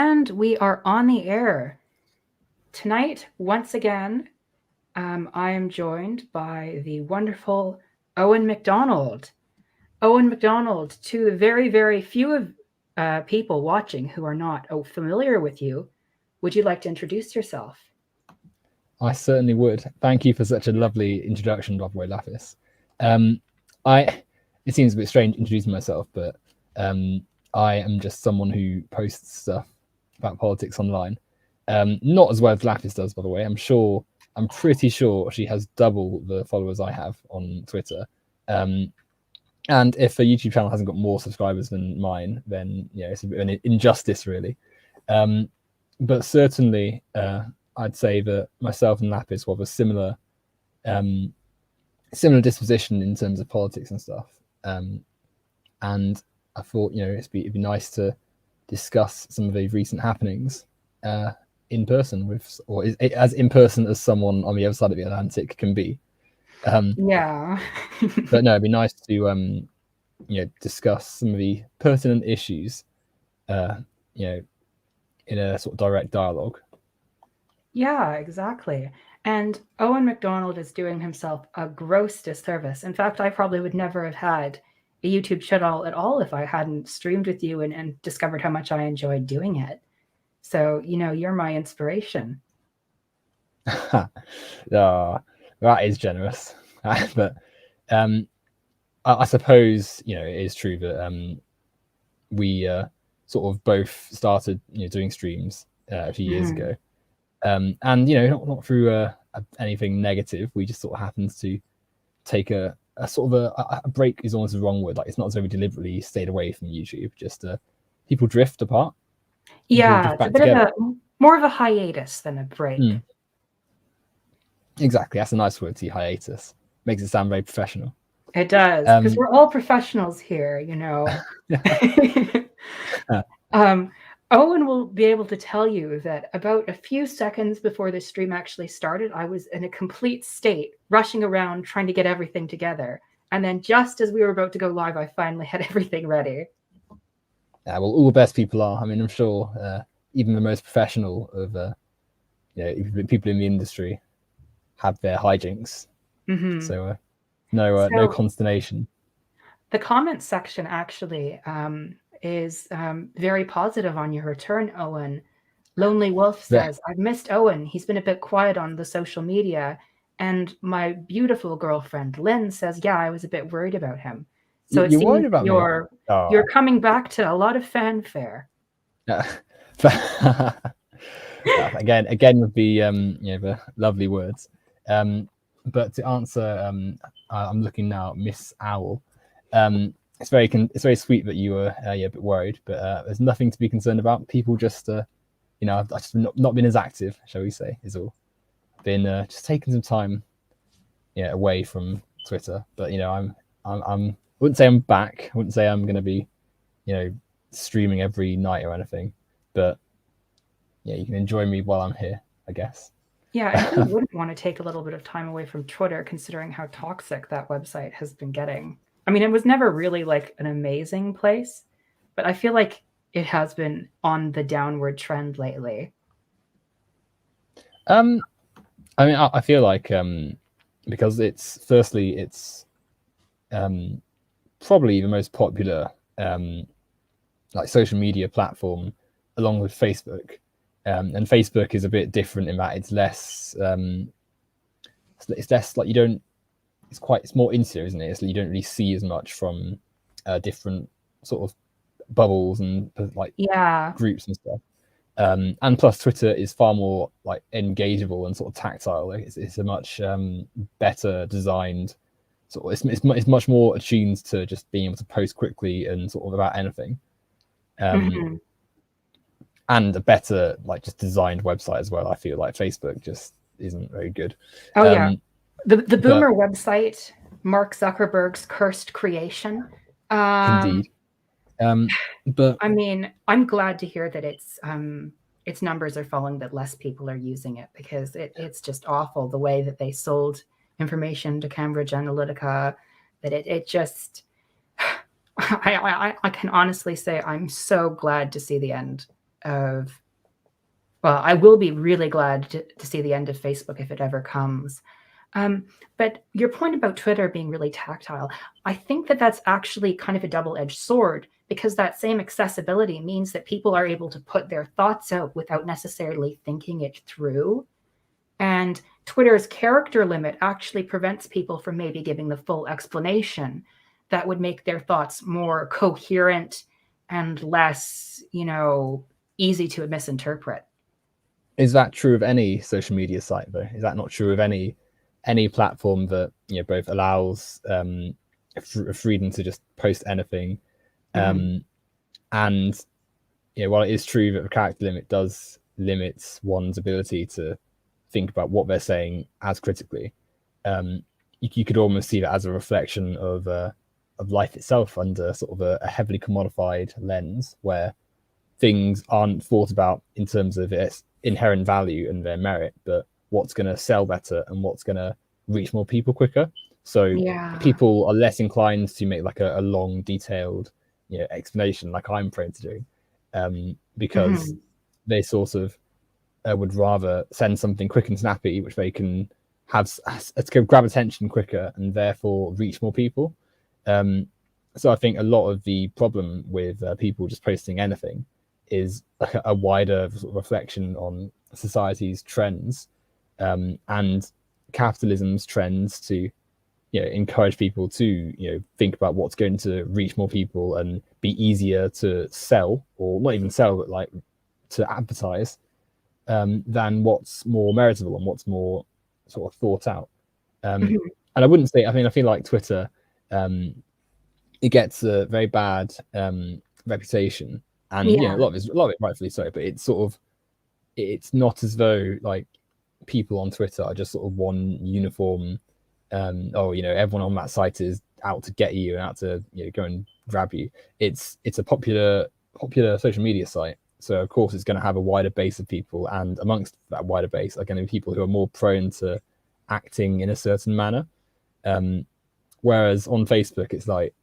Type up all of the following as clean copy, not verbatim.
And we are on the air. Tonight, once again, I am joined by the wonderful Owen McDonald. Owen McDonald, to the very, very few of people watching who are not familiar with you, would you like to introduce yourself? I certainly would. Thank you for such a lovely introduction, by the way, Lapis. Um, it seems a bit strange introducing myself, but I am just someone who posts stuff about politics online. Not as well as Lapis does, by the way. I'm pretty sure she has double the followers I have on Twitter. And if a YouTube channel hasn't got more subscribers than mine, then it's a bit of an injustice, really. But certainly, I'd say that myself and Lapis will have a similar disposition in terms of politics and stuff. And I thought, it'd be nice to discuss some of the recent happenings in person as in person as someone on the other side of the Atlantic can be. Yeah. But no, it'd be nice to discuss some of the pertinent issues, in a sort of direct dialogue. Yeah, exactly. And Owen McDonald is doing himself a gross disservice. In fact, I probably would never have had a YouTube channel at all if I hadn't streamed with you and discovered how much I enjoyed doing it. So, you're my inspiration. That is generous. But I suppose, it is true that we sort of both started doing streams a few years ago. And not through anything negative. We just sort of happened to take a sort of a break is almost the wrong word. Like, it's not as though we deliberately stayed away from YouTube. Just people drift apart. Yeah, it's a bit of more of a hiatus than a break. Exactly, that's a nice word to hiatus. Makes it sound very professional. It does, because we're all professionals here, Owen will be able to tell you that about a few seconds before the stream actually started, I was in a complete state, rushing around trying to get everything together. And then just as we were about to go live, I finally had everything ready. Yeah, well, all the best people are. I mean, I'm sure even the most professional of people in the industry have their hijinks. Mm-hmm. So no consternation. The comments section actually is very positive on your return, Owen. Lonely Wolf says, I've missed Owen. He's been a bit quiet on the social media. And my beautiful girlfriend, Lynn, says, yeah, I was a bit worried about him. So it seems you're coming back to a lot of fanfare. Again with the lovely words. But to answer, I'm looking now at Miss Owl. It's very sweet that you were a bit worried, but there's nothing to be concerned about. People just I've just not been as active, shall we say, is all. Been just taking some time away from Twitter, but I wouldn't say I'm back. I wouldn't say I'm going to be streaming every night or anything, but you can enjoy me while I'm here, I guess. Yeah, I wouldn't want to take a little bit of time away from Twitter, considering how toxic that website has been getting. I mean, it was never really like an amazing place, but I feel like it has been on the downward trend lately. I mean, I feel like because it's probably the most popular like social media platform along with Facebook. And Facebook is a bit different in that it's less like it's more insular, isn't it? So you don't really see as much from different sort of bubbles and like groups and stuff. And plus Twitter is far more like engageable and sort of tactile. Like it's a much better designed sort of, it's much more attuned to just being able to post quickly and sort of about anything. And a better like just designed website as well. I feel like Facebook just isn't very good. Oh yeah, the boomer website, Mark Zuckerberg's cursed creation. Indeed. But I mean, I'm glad to hear that its numbers are falling, that less people are using it, because it's just awful the way that they sold information to Cambridge Analytica. That it just, I can honestly say I'm so glad to see the end of, well, I will be really glad to see the end of Facebook if it ever comes. But your point about Twitter being really tactile, I think that that's actually kind of a double-edged sword, because that same accessibility means that people are able to put their thoughts out without necessarily thinking it through. And Twitter's character limit actually prevents people from maybe giving the full explanation that would make their thoughts more coherent and less, easy to misinterpret. Is that true of any social media site though? Is that not true of any platform that both allows freedom to just post anything, and while it is true that the character limit does limit one's ability to think about what they're saying as critically, you could almost see that as a reflection of life itself under sort of a heavily commodified lens, where things aren't thought about in terms of its inherent value and their merit, but what's going to sell better and what's going to reach more people quicker. So people are less inclined to make like a long, detailed, explanation like I'm prone to do, because they sort of would rather send something quick and snappy, which they can have to grab attention quicker and therefore reach more people. So I think a lot of the problem with people just posting anything is a wider sort of reflection on society's trends, and capitalism's trends to encourage people to think about what's going to reach more people and be easier to sell, or not even sell, but like to advertise, than what's more meritable and what's more sort of thought out. And I wouldn't say, I feel like Twitter, it gets a very bad reputation, and a lot of it rightfully so, but it's not as though like people on Twitter are just sort of one uniform, everyone on that site is out to get you and out to go and grab you. It's a popular social media site, so of course it's going to have a wider base of people, and amongst that wider base are going to be people who are more prone to acting in a certain manner, whereas on Facebook it's like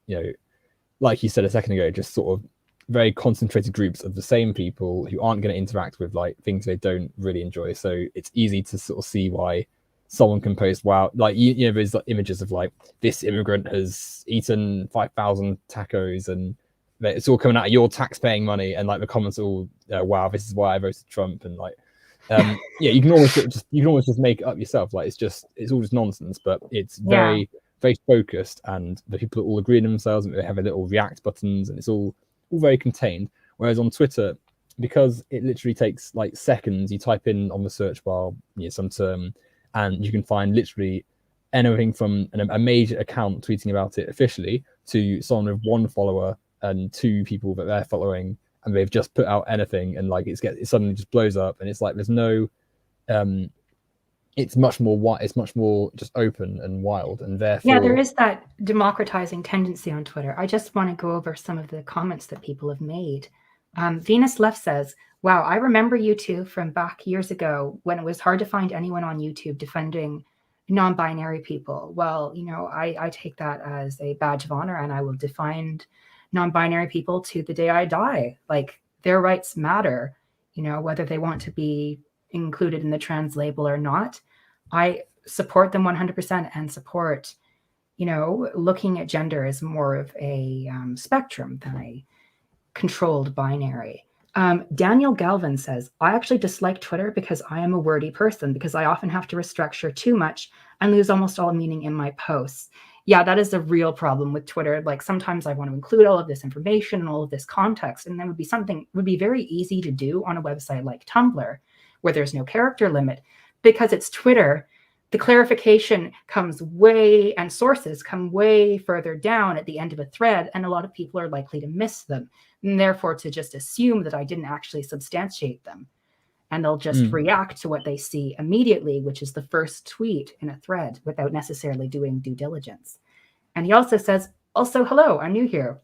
like you said a second ago, just sort of very concentrated groups of the same people who aren't going to interact with like things they don't really enjoy. So it's easy to sort of see why someone can post, wow, like there's like images of like this immigrant has eaten 5,000 tacos and it's all coming out of your tax-paying money, and like the comments are all wow, this is why I voted Trump, and like you can almost just make it up yourself. Like it's all just nonsense, but it's very very focused, and the people all agree in themselves, and they have a little react buttons, and it's all very contained. Whereas on Twitter, because it literally takes like seconds, you type in on the search bar some term, and you can find literally anything from a major account tweeting about it officially to someone with one follower and two people that they're following, and they've just put out anything, and like it suddenly just blows up, and it's like there's no it's much more just open and wild, and therefore there is that democratizing tendency on Twitter. I just want to go over some of the comments that people have made. Venus Left says, wow, I remember you two from back years ago when it was hard to find anyone on YouTube defending non-binary people. Well, I take that as a badge of honor, and I will defend non-binary people to the day I die. Like, their rights matter, whether they want to be included in the trans label or not. I support them 100% and support, looking at gender as more of a spectrum than a controlled binary. Daniel Galvin says, I actually dislike Twitter because I am a wordy person, because I often have to restructure too much and lose almost all meaning in my posts. Yeah, that is a real problem with Twitter. Like, sometimes I want to include all of this information and all of this context, and that would be very easy to do on a website like Tumblr, where there's no character limit. Because it's Twitter, the clarification comes and sources come way further down at the end of a thread, and a lot of people are likely to miss them, and therefore to just assume that I didn't actually substantiate them. And they'll just react to what they see immediately, which is the first tweet in a thread, without necessarily doing due diligence. And he also says, hello, I'm new here.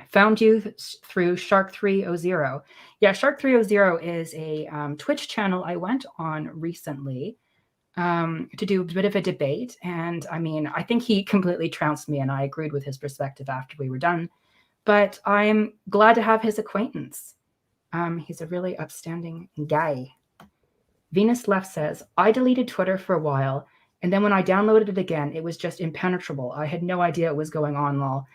Found you through Shark300. Yeah, Shark300 is a Twitch channel I went on recently to do a bit of a debate. And I think he completely trounced me, and I agreed with his perspective after we were done. But I'm glad to have his acquaintance. He's a really upstanding guy. Venus Left says, I deleted Twitter for a while, and then when I downloaded it again, it was just impenetrable. I had no idea what was going on, lol.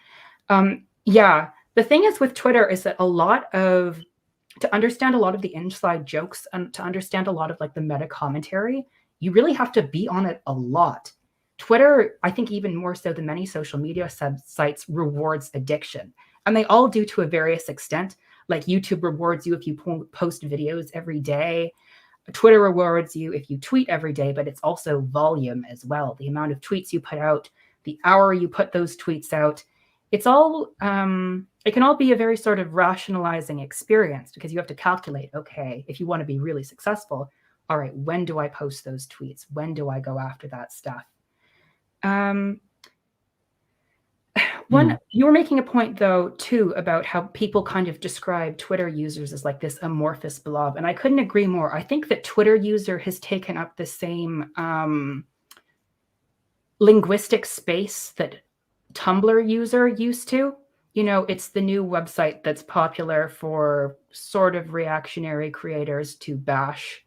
Yeah, the thing is with Twitter is that to understand a lot of the inside jokes and to understand a lot of like the meta commentary, you really have to be on it a lot. Twitter, I think even more so than many social media sites, rewards addiction. And they all do to a various extent. Like YouTube rewards you if you post videos every day. Twitter rewards you if you tweet every day, but it's also volume as well. The amount of tweets you put out, the hour you put those tweets out, it's all, it can all be a very sort of rationalizing experience because you have to calculate, okay, if you want to be really successful, all right, when do I post those tweets? When do I go after that stuff? You were making a point though too about how people kind of describe Twitter users as like this amorphous blob, and I couldn't agree more. I think that Twitter user has taken up the same linguistic space that Tumblr user used to. You know, it's the new website that's popular for sort of reactionary creators to bash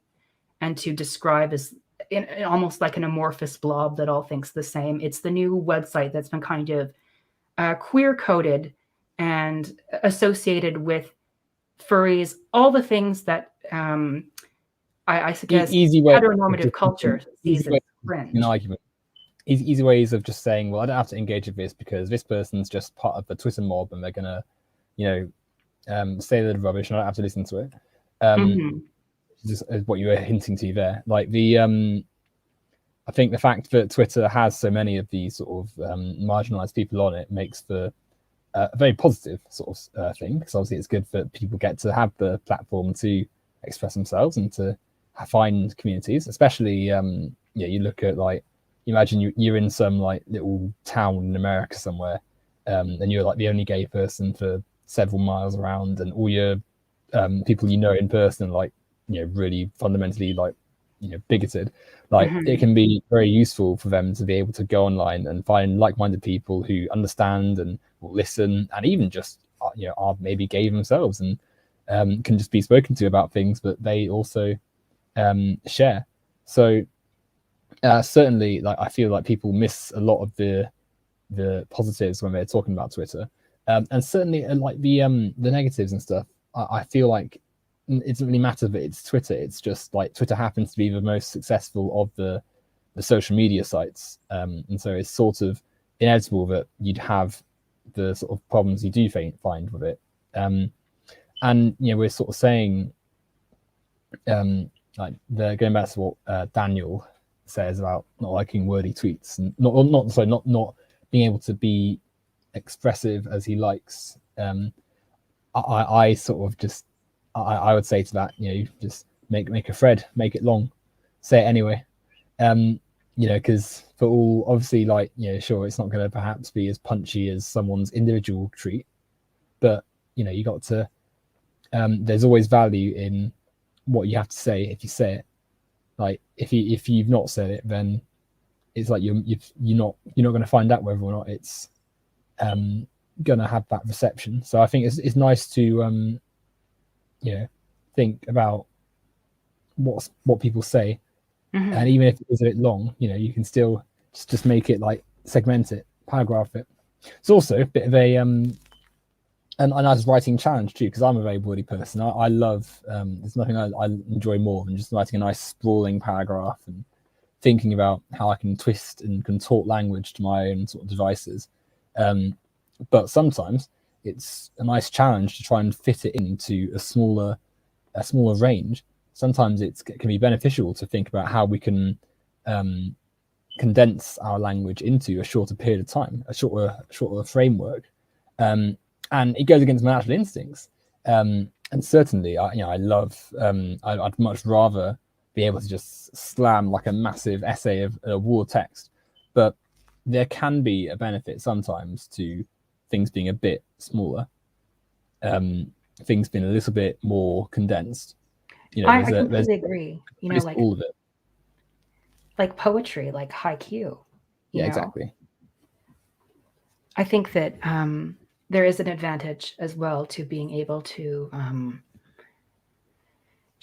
and to describe as in almost like an amorphous blob that all thinks the same. It's the new website that's been kind of queer coded and associated with furries, all the things that I guess heteronormative culture sees as cringe. An argument. Easy ways of just saying, well, I don't have to engage with this because this person's just part of the Twitter mob and they're gonna, say the rubbish and I don't have to listen to it. Just what you were hinting to there. Like I think the fact that Twitter has so many of these sort of marginalized people on it makes for a very positive sort of thing, because obviously it's good that people get to have the platform to express themselves and to find communities, especially you look at like, imagine you're in some like little town in America somewhere, and you're like the only gay person for several miles around, and all your people in person like really fundamentally like bigoted. Like it can be very useful for them to be able to go online and find like-minded people who understand and will listen, and even just are maybe gay themselves and can just be spoken to about things that they also share. So certainly, like I feel like people miss a lot of the positives when they're talking about Twitter, and certainly like the negatives and stuff. I feel like it doesn't really matter that it's Twitter. It's just like Twitter happens to be the most successful of the social media sites, and so it's sort of inevitable that you'd have the sort of problems you do find with it. And we're sort of saying, like going back to what Daniel says about not liking wordy tweets and not being able to be expressive as he likes. I sort of just I would say to that, just make a thread, make it long, say it anyway. Because for all, obviously, like, sure, it's not going to perhaps be as punchy as someone's individual tweet, but you got to. There's always value in what you have to say if you say it. Like if you've not said it, then it's like you're not going to find out whether or not it's going to have that reception. So I think it's nice to think about what people say, and even if it's a bit long, you can still just make it like segment it, paragraph it. It's also a bit of a nice writing challenge too, because I'm a very wordy person. I love there's nothing I enjoy more than just writing a nice sprawling paragraph and thinking about how I can twist and contort language to my own sort of devices. But sometimes it's a nice challenge to try and fit it into a smaller range. Sometimes it can be beneficial to think about how we can condense our language into a shorter period of time, a shorter framework. And it goes against my natural instincts. And certainly, I love. I'd much rather be able to just slam like a massive essay of a wall text, but there can be a benefit sometimes to things being a bit smaller, things being a little bit more condensed. I completely agree. Like all of it, like poetry, like haiku. Yeah, exactly. I think that there is an advantage as well to being able to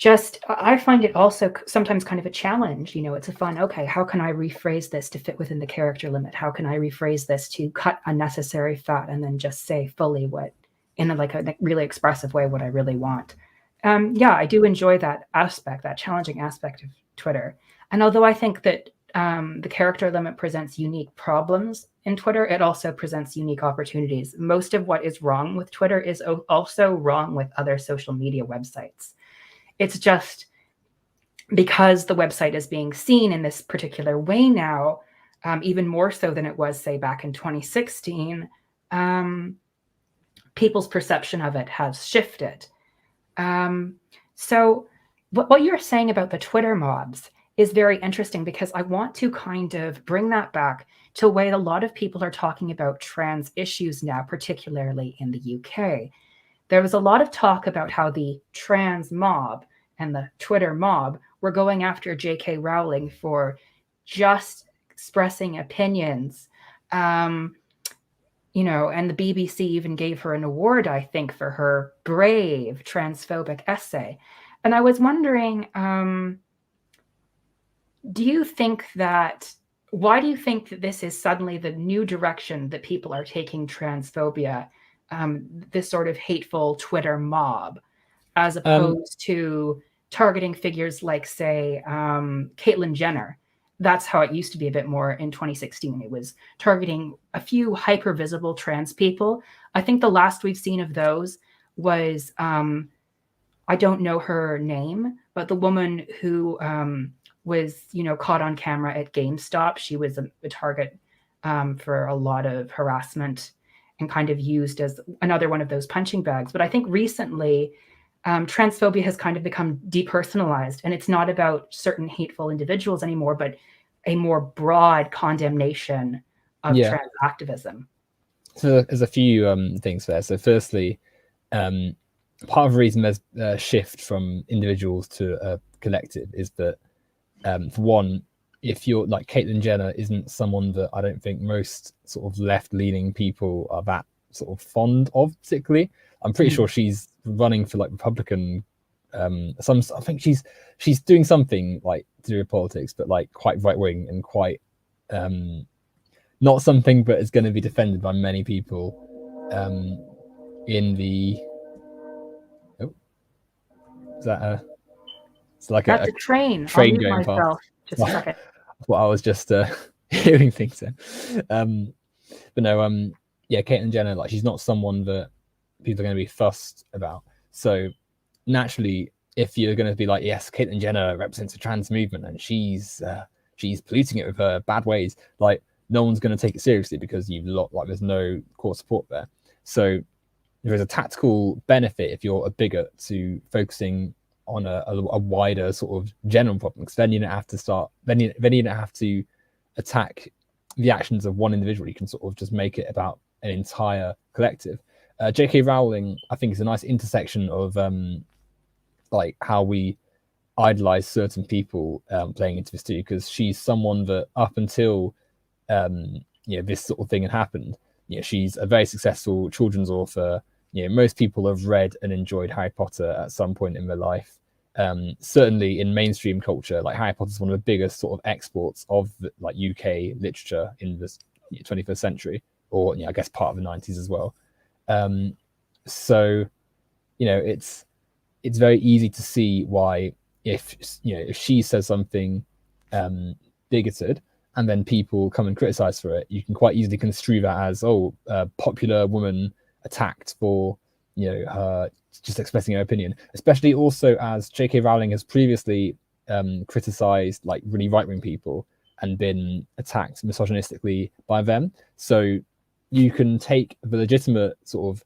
I find it also sometimes kind of a challenge. You know, it's a fun, okay, how can I rephrase this to fit within the character limit? How can I rephrase this to cut unnecessary fat and then just say fully what, in like a really expressive way, what I really want? Yeah, I do enjoy that aspect, that challenging aspect of Twitter. And although I think that the character limit presents unique problems in Twitter, it also presents unique opportunities. Most of what is wrong with Twitter is also wrong with other social media websites. It's just because the website is being seen in this particular way now, even more so than it was, say, back in 2016, people's perception of it has shifted. So what you're saying about the Twitter mobs is very interesting, because I want to kind of bring that back to the way a lot of people are talking about trans issues now, particularly in the UK. There was a lot of talk about how the trans mob and the Twitter mob were going after J.K. Rowling for just expressing opinions. You know, and the BBC even gave her an award, I think, for her brave transphobic essay. And I was wondering, do you think that, why do you think that this is suddenly the new direction that people are taking transphobia, this sort of hateful Twitter mob, as opposed to targeting figures like, say, Caitlyn Jenner? That's how it used to be a bit more in 2016. It was targeting a few hyper visible trans people. I think the last we've seen of those was, I don't know her name, but the woman who was, you know, caught on camera at GameStop. She was a target for a lot of harassment and kind of used as another one of those punching bags. But I think recently, transphobia has kind of become depersonalized, and it's not about certain hateful individuals anymore, but a more broad condemnation of trans activism. So there's a few things there. So firstly, part of the reason there's a shift from individuals to a collective is that, for one, if you're like Caitlyn Jenner isn't someone that I don't think most sort of left-leaning people are that sort of fond of particularly. I'm pretty sure she's running for like Republican. I think she's doing something like to do with politics, but like quite right-wing and quite not something, but is going to be defended by many people in the. Oh, is that a? It's like That's a train. Train I'll mute going myself. past. Just a second. Well, I was just hearing things then. But no, yeah, Caitlyn Jenner, like she's not someone that people are going to be fussed about. So naturally, if you're going to be like, yes, Caitlyn Jenner represents the trans movement and she's polluting it with her bad ways, like no one's going to take it seriously because there's no core support there. So there is a tactical benefit if you're a bigot to focusing on a wider sort of general problem, because then you don't have to you don't have to attack the actions of one individual. You can sort of just make it about an entire collective. J.K. Rowling, I think, is a nice intersection of like how we idolize certain people playing into this too, because she's someone that up until this sort of thing had happened, she's a very successful children's author. Most people have read and enjoyed Harry Potter at some point in their life. Certainly in mainstream culture, like Harry Potter is one of the biggest sort of exports of like UK literature in the 21st century, or I guess part of the 90s as well. So it's very easy to see why if she says something bigoted and then people come and criticize for it, you can quite easily construe that as a popular woman attacked for her just expressing her opinion, especially also as J.K. Rowling has previously criticized like really right-wing people and been attacked misogynistically by them. So you can take the legitimate sort of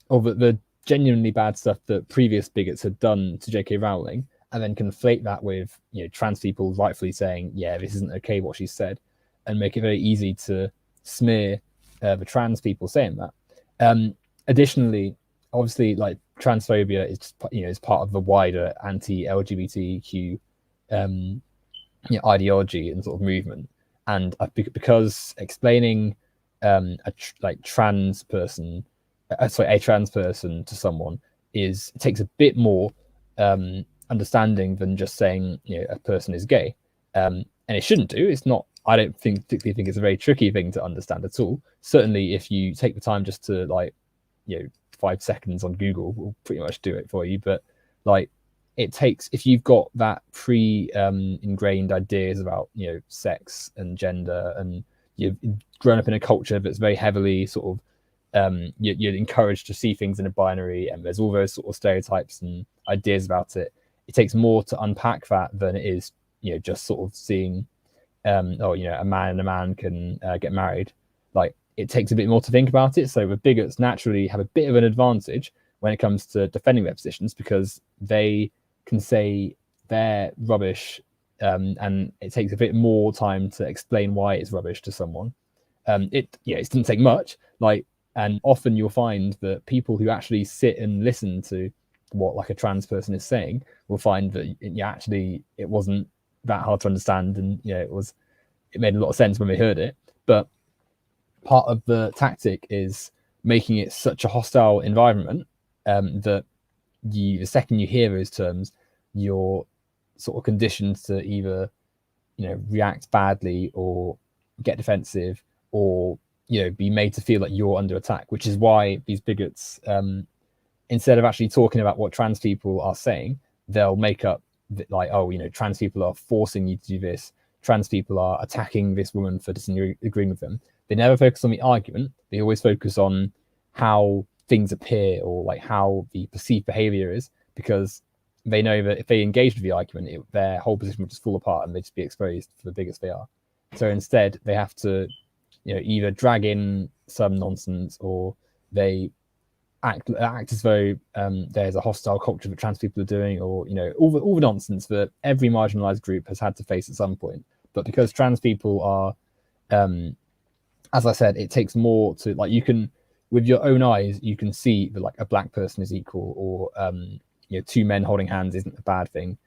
or the genuinely bad stuff that previous bigots had done to J.K. Rowling and then conflate that with trans people rightfully saying, yeah, this isn't okay what she said, and make it very easy to smear the trans people saying that. Additionally, obviously, like transphobia is is part of the wider anti-LGBTQ ideology and sort of movement, and because explaining a trans person to someone takes a bit more understanding than just saying, a person is gay. And it shouldn't do. It's not. I don't particularly think it's a very tricky thing to understand at all. Certainly, if you take the time just to 5 seconds on Google will pretty much do it for you. But it takes, if you've got that ingrained ideas about sex and gender, and you've grown up in a culture that's very heavily sort of you're encouraged to see things in a binary, and there's all those sort of stereotypes and ideas about it. It takes more to unpack that than it is just sort of seeing a man and a man can get married. It takes a bit more to think about it. So the bigots naturally have a bit of an advantage when it comes to defending their positions, because they can say they're rubbish, and it takes a bit more time to explain why it's rubbish to someone. It doesn't take much. And often you'll find that people who actually sit and listen to what a trans person is saying will find that actually it wasn't that hard to understand, and it made a lot of sense when they heard it. But part of the tactic is making it such a hostile environment that the second you hear those terms, you're sort of conditioned to either react badly or get defensive, or be made to feel like you're under attack, which is why these bigots, instead of actually talking about what trans people are saying, they'll make up trans people are forcing you to do this, trans people are attacking this woman for disagreeing with them. They never focus on the argument. They always focus on how things appear, or how the perceived behavior is, because they know that if they engage with the argument, their whole position would just fall apart and they'd just be exposed for the bigots they are. So instead, they have to either drag in some nonsense, or they act as though there's a hostile culture that trans people are doing, or all the nonsense that every marginalized group has had to face at some point. But because trans people are, as I said, it takes more to you can, with your own eyes, you can see that a black person is equal, or two men holding hands isn't a bad thing.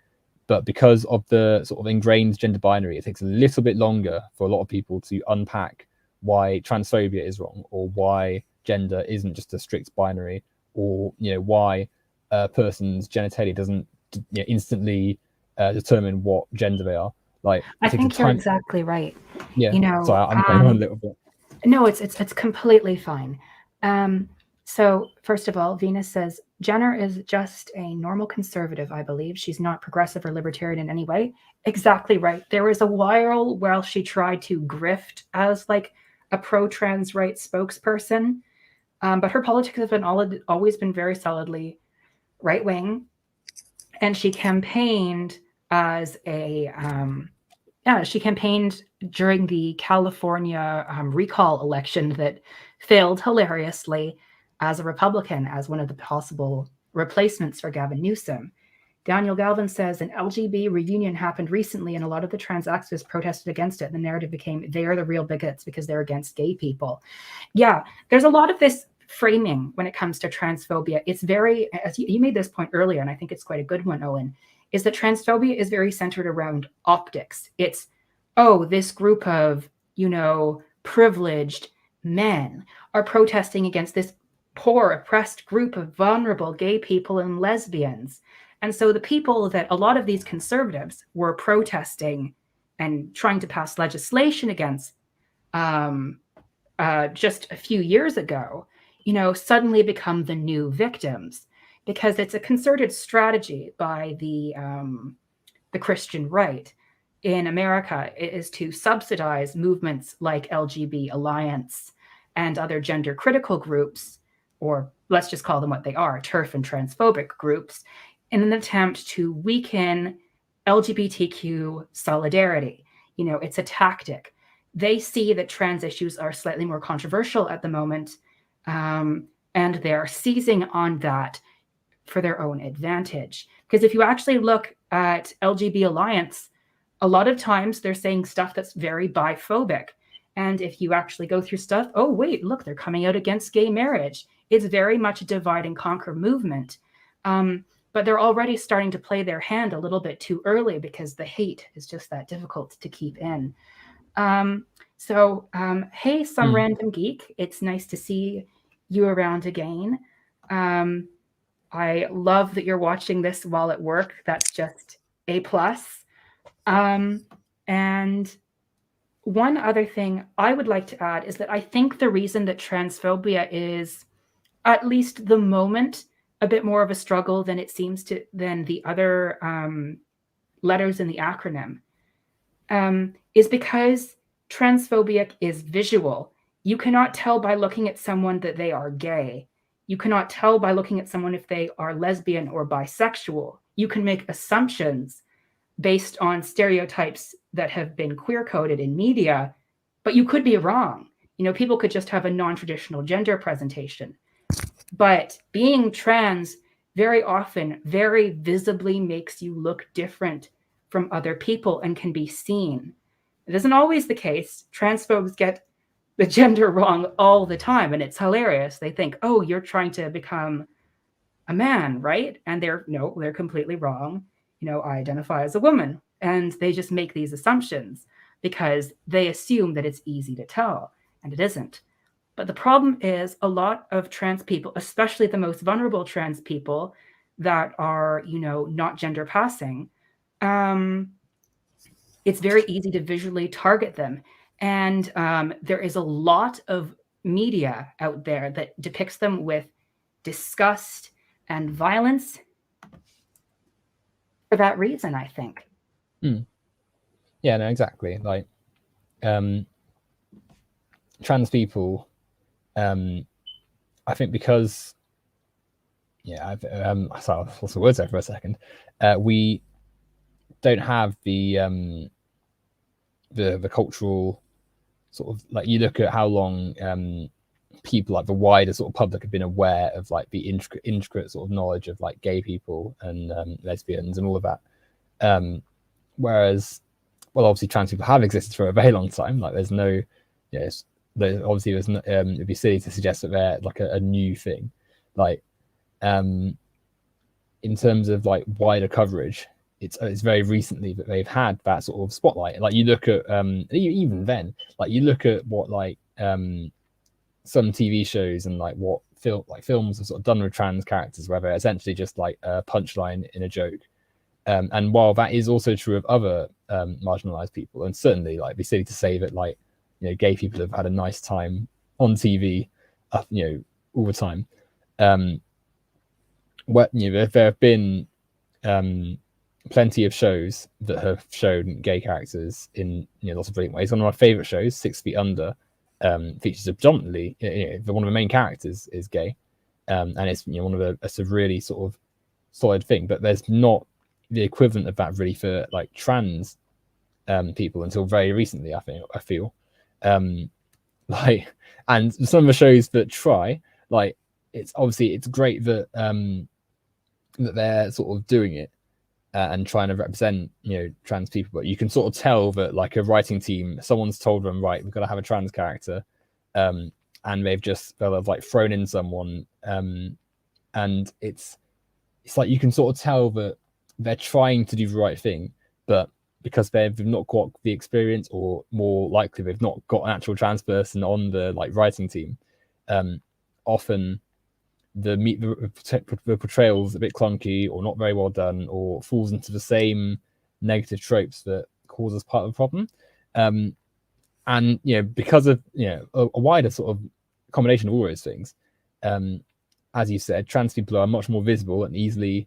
But because of the sort of ingrained gender binary, it takes a little bit longer for a lot of people to unpack why transphobia is wrong, or why gender isn't just a strict binary, or why person's genitalia doesn't instantly determine what gender they are. Like, I think you're exactly right. Yeah. Sorry, I'm going on a little bit. No, it's completely fine. So first of all, Venus says Jenner is just a normal conservative, I believe. She's not progressive or libertarian in any way. Exactly right. There was a while where she tried to grift as like a pro-trans rights spokesperson, but her politics have always been very solidly right-wing, and she campaigned as a she campaigned during the California recall election that failed hilariously as a Republican, as one of the possible replacements for Gavin Newsom. Daniel Galvin says an LGB reunion happened recently, and a lot of the trans activists protested against it. The narrative became, they are the real bigots because they're against gay people. Yeah, there's a lot of this framing when it comes to transphobia. It's very, as you made this point earlier, and I think it's quite a good one, Owen, is that transphobia is very centered around optics. It's, oh, this group of, privileged men are protesting against this poor, oppressed group of vulnerable gay people and lesbians. And so the people that a lot of these conservatives were protesting and trying to pass legislation against just a few years ago, suddenly become the new victims, because it's a concerted strategy by the Christian right in America is to subsidize movements like LGB Alliance and other gender critical groups, or let's just call them what they are, TERF and transphobic groups, in an attempt to weaken LGBTQ solidarity. It's a tactic. They see that trans issues are slightly more controversial at the moment, and they're seizing on that for their own advantage. Because if you actually look at LGB Alliance, a lot of times they're saying stuff that's very biphobic. And if you actually go through stuff, oh, wait, look, they're coming out against gay marriage. It's very much a divide and conquer movement. But they're already starting to play their hand a little bit too early, because the hate is just that difficult to keep in. Hey, Random Geek, it's nice to see you around again. I love that you're watching this while at work. That's just A plus. And one other thing I would like to add is that I think the reason that transphobia is, at least the moment, a bit more of a struggle than it seems to than the other letters in the acronym, is because transphobic is visual. You cannot tell by looking at someone that they are gay. You cannot tell by looking at someone if they are lesbian or bisexual. You can make assumptions based on stereotypes that have been queer coded in media, but you could be wrong. You know, people could just have a non-traditional gender presentation. But being trans very often very visibly makes you look different from other people and can be seen. It isn't always the case. Transphobes get the gender wrong all the time, and it's hilarious. They think, oh, you're trying to become a man, right? And they're completely wrong. You know, I identify as a woman. And they just make these assumptions because they assume that it's easy to tell, and it isn't. But the problem is a lot of trans people, especially the most vulnerable trans people that are, you know, not gender passing, it's very easy to visually target them. And there is a lot of media out there that depicts them with disgust and violence for that reason, I think. Yeah, no, exactly. Like trans people, I think because I've sorry, I've lost the words there for a second. We don't have the cultural sort of, like, you look at how long people, like the wider sort of public, have been aware of like the intricate sort of knowledge of like gay people and lesbians and all of that. Whereas, well, obviously trans people have existed for a very long time. Like there's no, yes, obviously there's no, it'd be silly to suggest that they're like a new thing. Like in terms of like wider coverage, it's very recently that they've had that sort of spotlight. Like you look at even then, like you look at what like some TV shows and like what films are sort of done with trans characters, where they're essentially just like a punchline in a joke. And while that is also true of other marginalized people, and certainly like it'd be silly to say that like, you know, gay people have had a nice time on TV, you know, all the time. What, you know, there have been plenty of shows that have shown gay characters in, you know, lots of brilliant ways. One of my favorite shows, 6 Feet Under, features predominantly, you know, one of the main characters is gay, and it's, you know, one of it's a really sort of solid thing. But there's not the equivalent of that really for like trans people until very recently. I feel like, and some of the shows that try, like, it's obviously it's great that that they're sort of doing it and trying to represent, you know, trans people, but you can sort of tell that like a writing team, someone's told them, right, we've got to have a trans character, and they'll have like thrown in someone, and it's like you can sort of tell that they're trying to do the right thing, but because they've not got the experience, or more likely they've not got an actual trans person on the like writing team, often the portrayal's a bit clunky or not very well done, or falls into the same negative tropes that causes part of the problem. And, you know, because of, you know, a wider sort of combination of all those things, as you said, trans people are much more visible and easily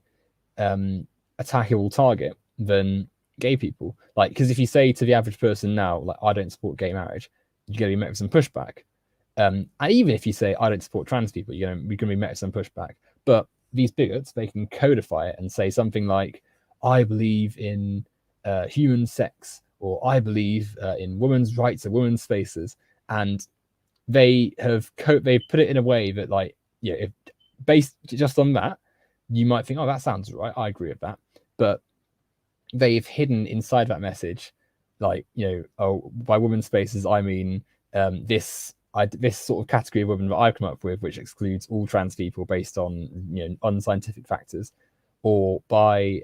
attackable target than gay people. Like, because if you say to the average person now, like, I don't support gay marriage, you're going to be met with some pushback. And even if you say, I don't support trans people, you're going to be met with some pushback. But these bigots, they can codify it and say something like, I believe in human sex, or I believe in women's rights and women's spaces. And they have they put it in a way that, like, yeah, if based just on that, you might think, oh, that sounds right, I agree with that. But they've hidden inside that message, like, you know, oh, by women's spaces, I mean this sort of category of women that I've come up with, which excludes all trans people based on, you know, unscientific factors, or by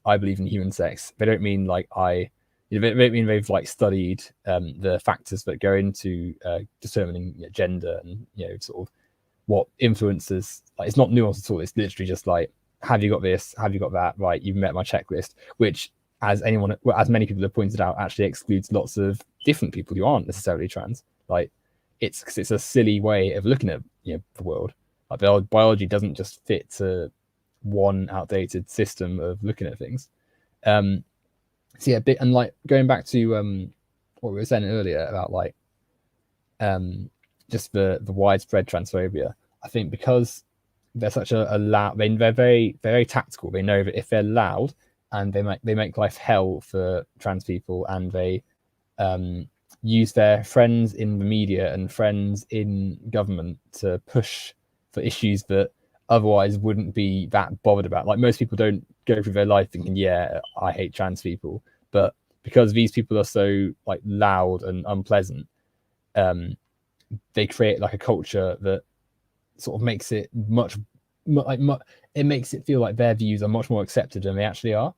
I believe in human sex. They don't mean like they don't mean they've like studied the factors that go into determining, you know, gender and, you know, sort of what influences, like, it's not nuanced at all. It's literally just like, have you got this? Have you got that? Right, you've met my checklist, which, as many people have pointed out, actually excludes lots of different people who aren't necessarily trans. Like, it's a silly way of looking at, you know, the world. Like, biology doesn't just fit to one outdated system of looking at things. So yeah, and like going back to what we were saying earlier about like just the widespread transphobia. I think because they're such a loud, they're very, very tactical. They know that if they're loud and they make life hell for trans people, and they use their friends in the media and friends in government to push for issues that otherwise wouldn't be that bothered about. Like, most people don't go through their life thinking, yeah, I hate trans people, but because these people are so like loud and unpleasant, they create like a culture that sort of makes it it makes it feel like their views are much more accepted than they actually are.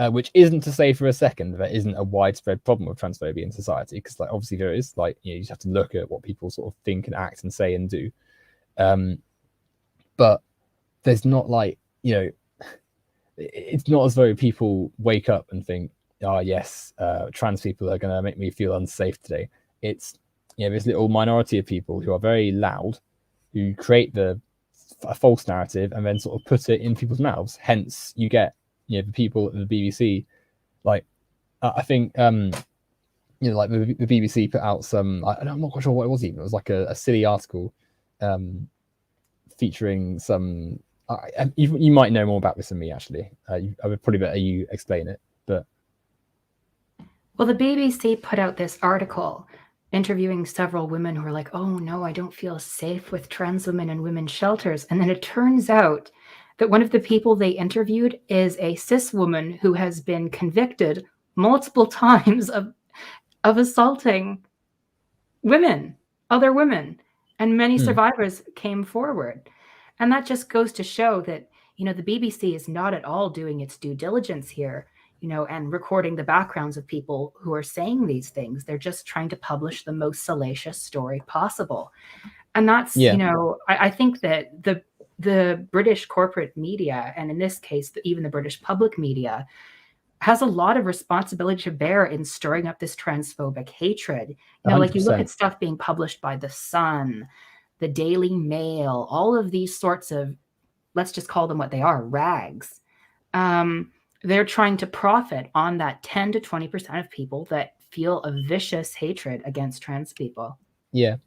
Which isn't to say for a second there isn't a widespread problem with transphobia in society, because like obviously there is. Like, you know, you just have to look at what people sort of think and act and say and do. But there's not like, you know, it's not as though people wake up and think, oh yes, trans people are going to make me feel unsafe today. It's, you know, this little minority of people who are very loud, who create a false narrative and then sort of put it in people's mouths. Hence you get, you know, the people at the BBC, like, I think, you know, like the BBC put out some, I'm not quite sure what it was even. It was like a silly article featuring some, you might know more about this than me, actually. I would probably better you explain it. But well, the BBC put out this article interviewing several women who were like, oh no, I don't feel safe with trans women in women's shelters. And then it turns out that one of the people they interviewed is a cis woman who has been convicted multiple times of assaulting other women, and many survivors came forward. And that just goes to show that, you know, the BBC is not at all doing its due diligence here, you know, and recording the backgrounds of people who are saying these things. They're just trying to publish the most salacious story possible. And that's, you know, I think that the British corporate media, and in this case, even the British public media, has a lot of responsibility to bear in stirring up this transphobic hatred. You know, 100%. like, you look at stuff being published by The Sun, the Daily Mail, all of these sorts of, let's just call them what they are, rags. They're trying to profit on that 10 to 20% of people that feel a vicious hatred against trans people. Yeah.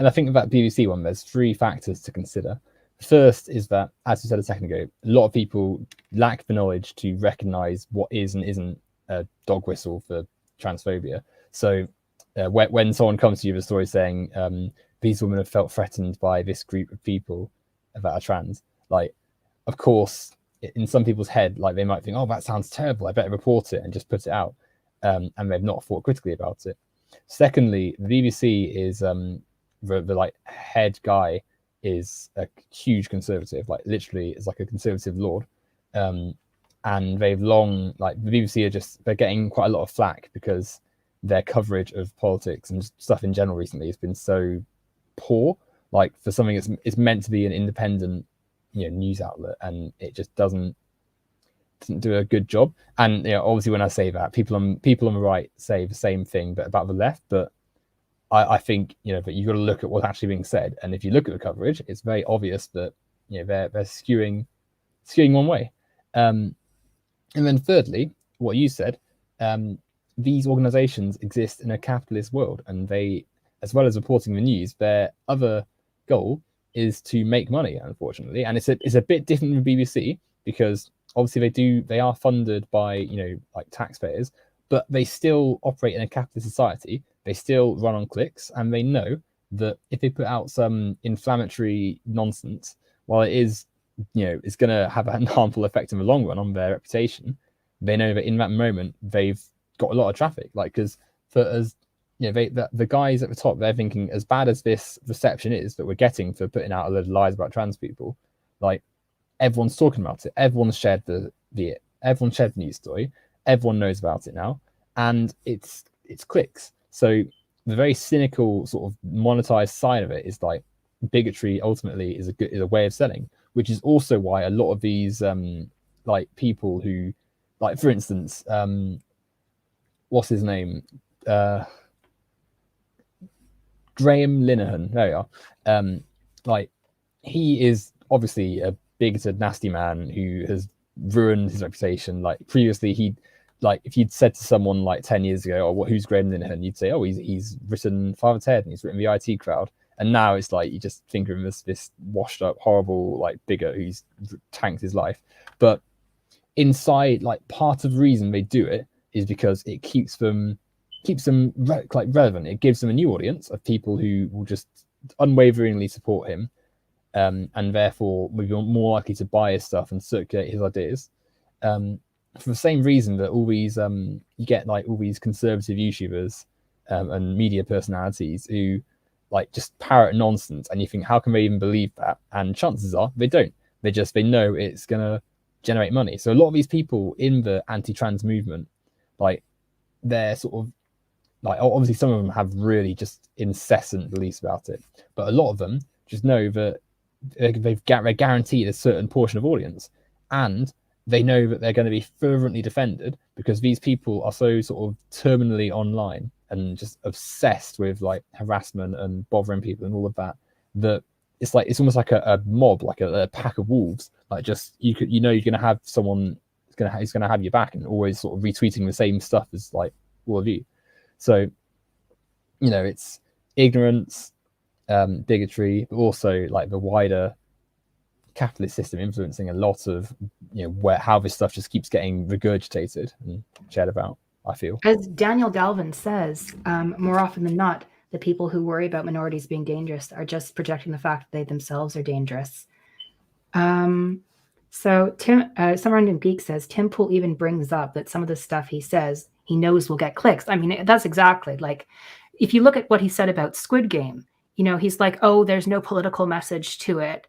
And I think with that BBC one, there's 3 factors to consider. First is that, as you said a second ago, a lot of people lack the knowledge to recognize what is and isn't a dog whistle for transphobia. So when someone comes to you with a story saying these women have felt threatened by this group of people that are trans, like, of course, in some people's head, like, they might think, oh, that sounds terrible, I better report it and just put it out. And they've not thought critically about it. Secondly, the BBC is the like head guy is a huge conservative, like literally is like a conservative lord, and they've long, like, the BBC they're getting quite a lot of flack because their coverage of politics and stuff in general recently has been so poor, like, for something it's meant to be an independent, you know, news outlet, and it just doesn't do a good job. And, you know, obviously when I say that, people on the right say the same thing but about the left, but I think, you know, that you've got to look at what's actually being said. And if you look at the coverage, it's very obvious that, you know, they're skewing one way. And then thirdly, what you said, these organizations exist in a capitalist world, and they, as well as reporting the news, their other goal is to make money, unfortunately. And it's a bit different from BBC, because obviously they are funded by, you know, like, taxpayers, but they still operate in a capitalist society. They still run on clicks, and they know that if they put out some inflammatory nonsense, while it is, you know, it's going to have a harmful effect in the long run on their reputation, they know that in that moment they've got a lot of traffic. Like, because for us, you know, the guys at the top, they're thinking, as bad as this reception is that we're getting for putting out a load of lies about trans people, like, everyone's talking about it, everyone's shared the news story, everyone knows about it now, and it's clicks. So the very cynical sort of monetized side of it is like, bigotry ultimately is a way of selling, which is also why a lot of these like people who, like for instance, what's his name, Graham Linehan, there we are. Like, he is obviously a bigoted, nasty man who has ruined his reputation. Like previously, if you'd said to someone like 10 years ago, "Oh, who's Graham Linehan?" You'd say, "Oh, he's written Father Ted and he's written the IT Crowd." And now it's like you just think of him as this washed up, horrible like bigot who's tanked his life. But inside, like, part of the reason they do it is because it keeps them like relevant. It gives them a new audience of people who will just unwaveringly support him, and therefore will be more likely to buy his stuff and circulate his ideas. For the same reason that all these you get like all these conservative YouTubers and media personalities who like just parrot nonsense, and you think, how can they even believe that? And chances are they don't. They know it's gonna generate money. So a lot of these people in the anti-trans movement, like, they're sort of like, obviously some of them have really just incessant beliefs about it, but a lot of them just know that they're guaranteed a certain portion of audience, and they know that they're going to be fervently defended because these people are so sort of terminally online and just obsessed with like harassment and bothering people and all of that, that it's almost like a mob, like a pack of wolves. Like, just you're going to have someone who's going to have your back and always sort of retweeting the same stuff as like all of you. So, it's ignorance, bigotry, but also like the wider capitalist system influencing a lot of how this stuff just keeps getting regurgitated and shared about, I feel. As Daniel Galvin says, more often than not, the people who worry about minorities being dangerous are just projecting the fact that they themselves are dangerous. So Some Random Geek says Tim Pool even brings up that some of the stuff he says he knows will get clicks. I mean, that's exactly like, if you look at what he said about Squid Game, he's like, oh, there's no political message to it.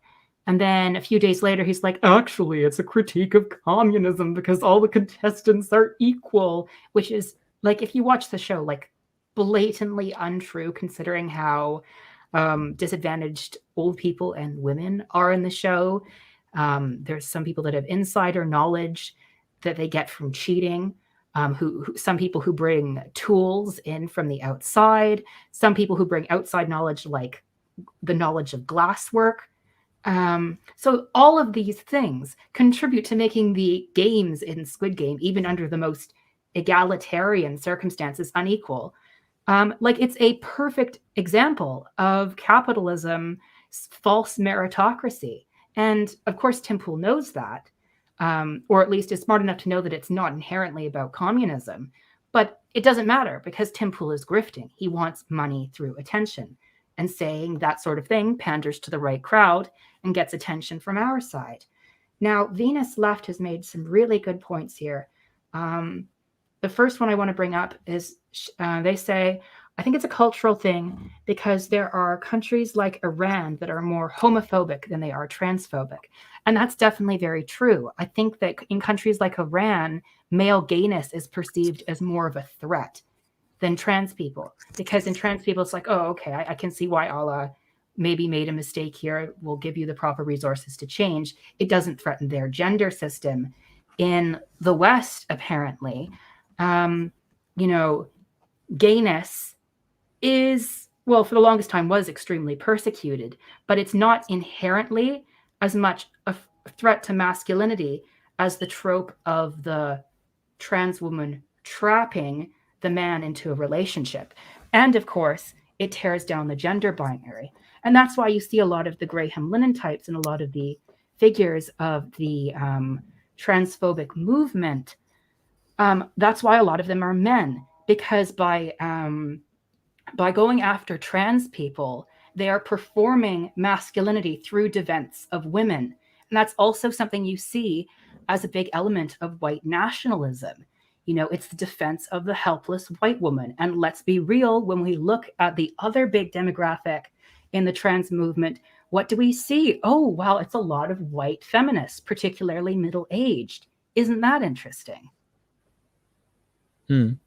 And then a few days later, he's like, actually, it's a critique of communism because all the contestants are equal, which is, like, if you watch the show, like, blatantly untrue, considering how disadvantaged old people and women are in the show. There's some people that have insider knowledge that they get from cheating. Some people who bring tools in from the outside. Some people who bring outside knowledge, like the knowledge of glasswork. So all of these things contribute to making the games in Squid Game, even under the most egalitarian circumstances, unequal. Like, it's a perfect example of capitalism's false meritocracy. And of course, Tim Pool knows that, or at least is smart enough to know that it's not inherently about communism. But it doesn't matter because Tim Pool is grifting. He wants money through attention. And saying that sort of thing panders to the right crowd and gets attention from our side. Now, Venus Left has made some really good points here. The first one I want to bring up is they say, I think it's a cultural thing because there are countries like Iran that are more homophobic than they are transphobic. And that's definitely very true. I think that in countries like Iran, male gayness is perceived as more of a threat than trans people. Because in trans people, it's like, oh, okay, I can see why Allah maybe made a mistake here. We'll give you the proper resources to change. It doesn't threaten their gender system. In the West, apparently, gayness is, well, for the longest time was extremely persecuted, but it's not inherently as much a threat to masculinity as the trope of the trans woman trapping the man into a relationship. And of course, it tears down the gender binary. And that's why you see a lot of the Graham Linehan types and a lot of the figures of the transphobic movement. That's why a lot of them are men, because by going after trans people, they are performing masculinity through defense of women. And that's also something you see as a big element of white nationalism. It's the defense of the helpless white woman. And let's be real, when we look at the other big demographic in the trans movement, what do we see? Oh, wow, it's a lot of white feminists, particularly middle-aged. Isn't that interesting? I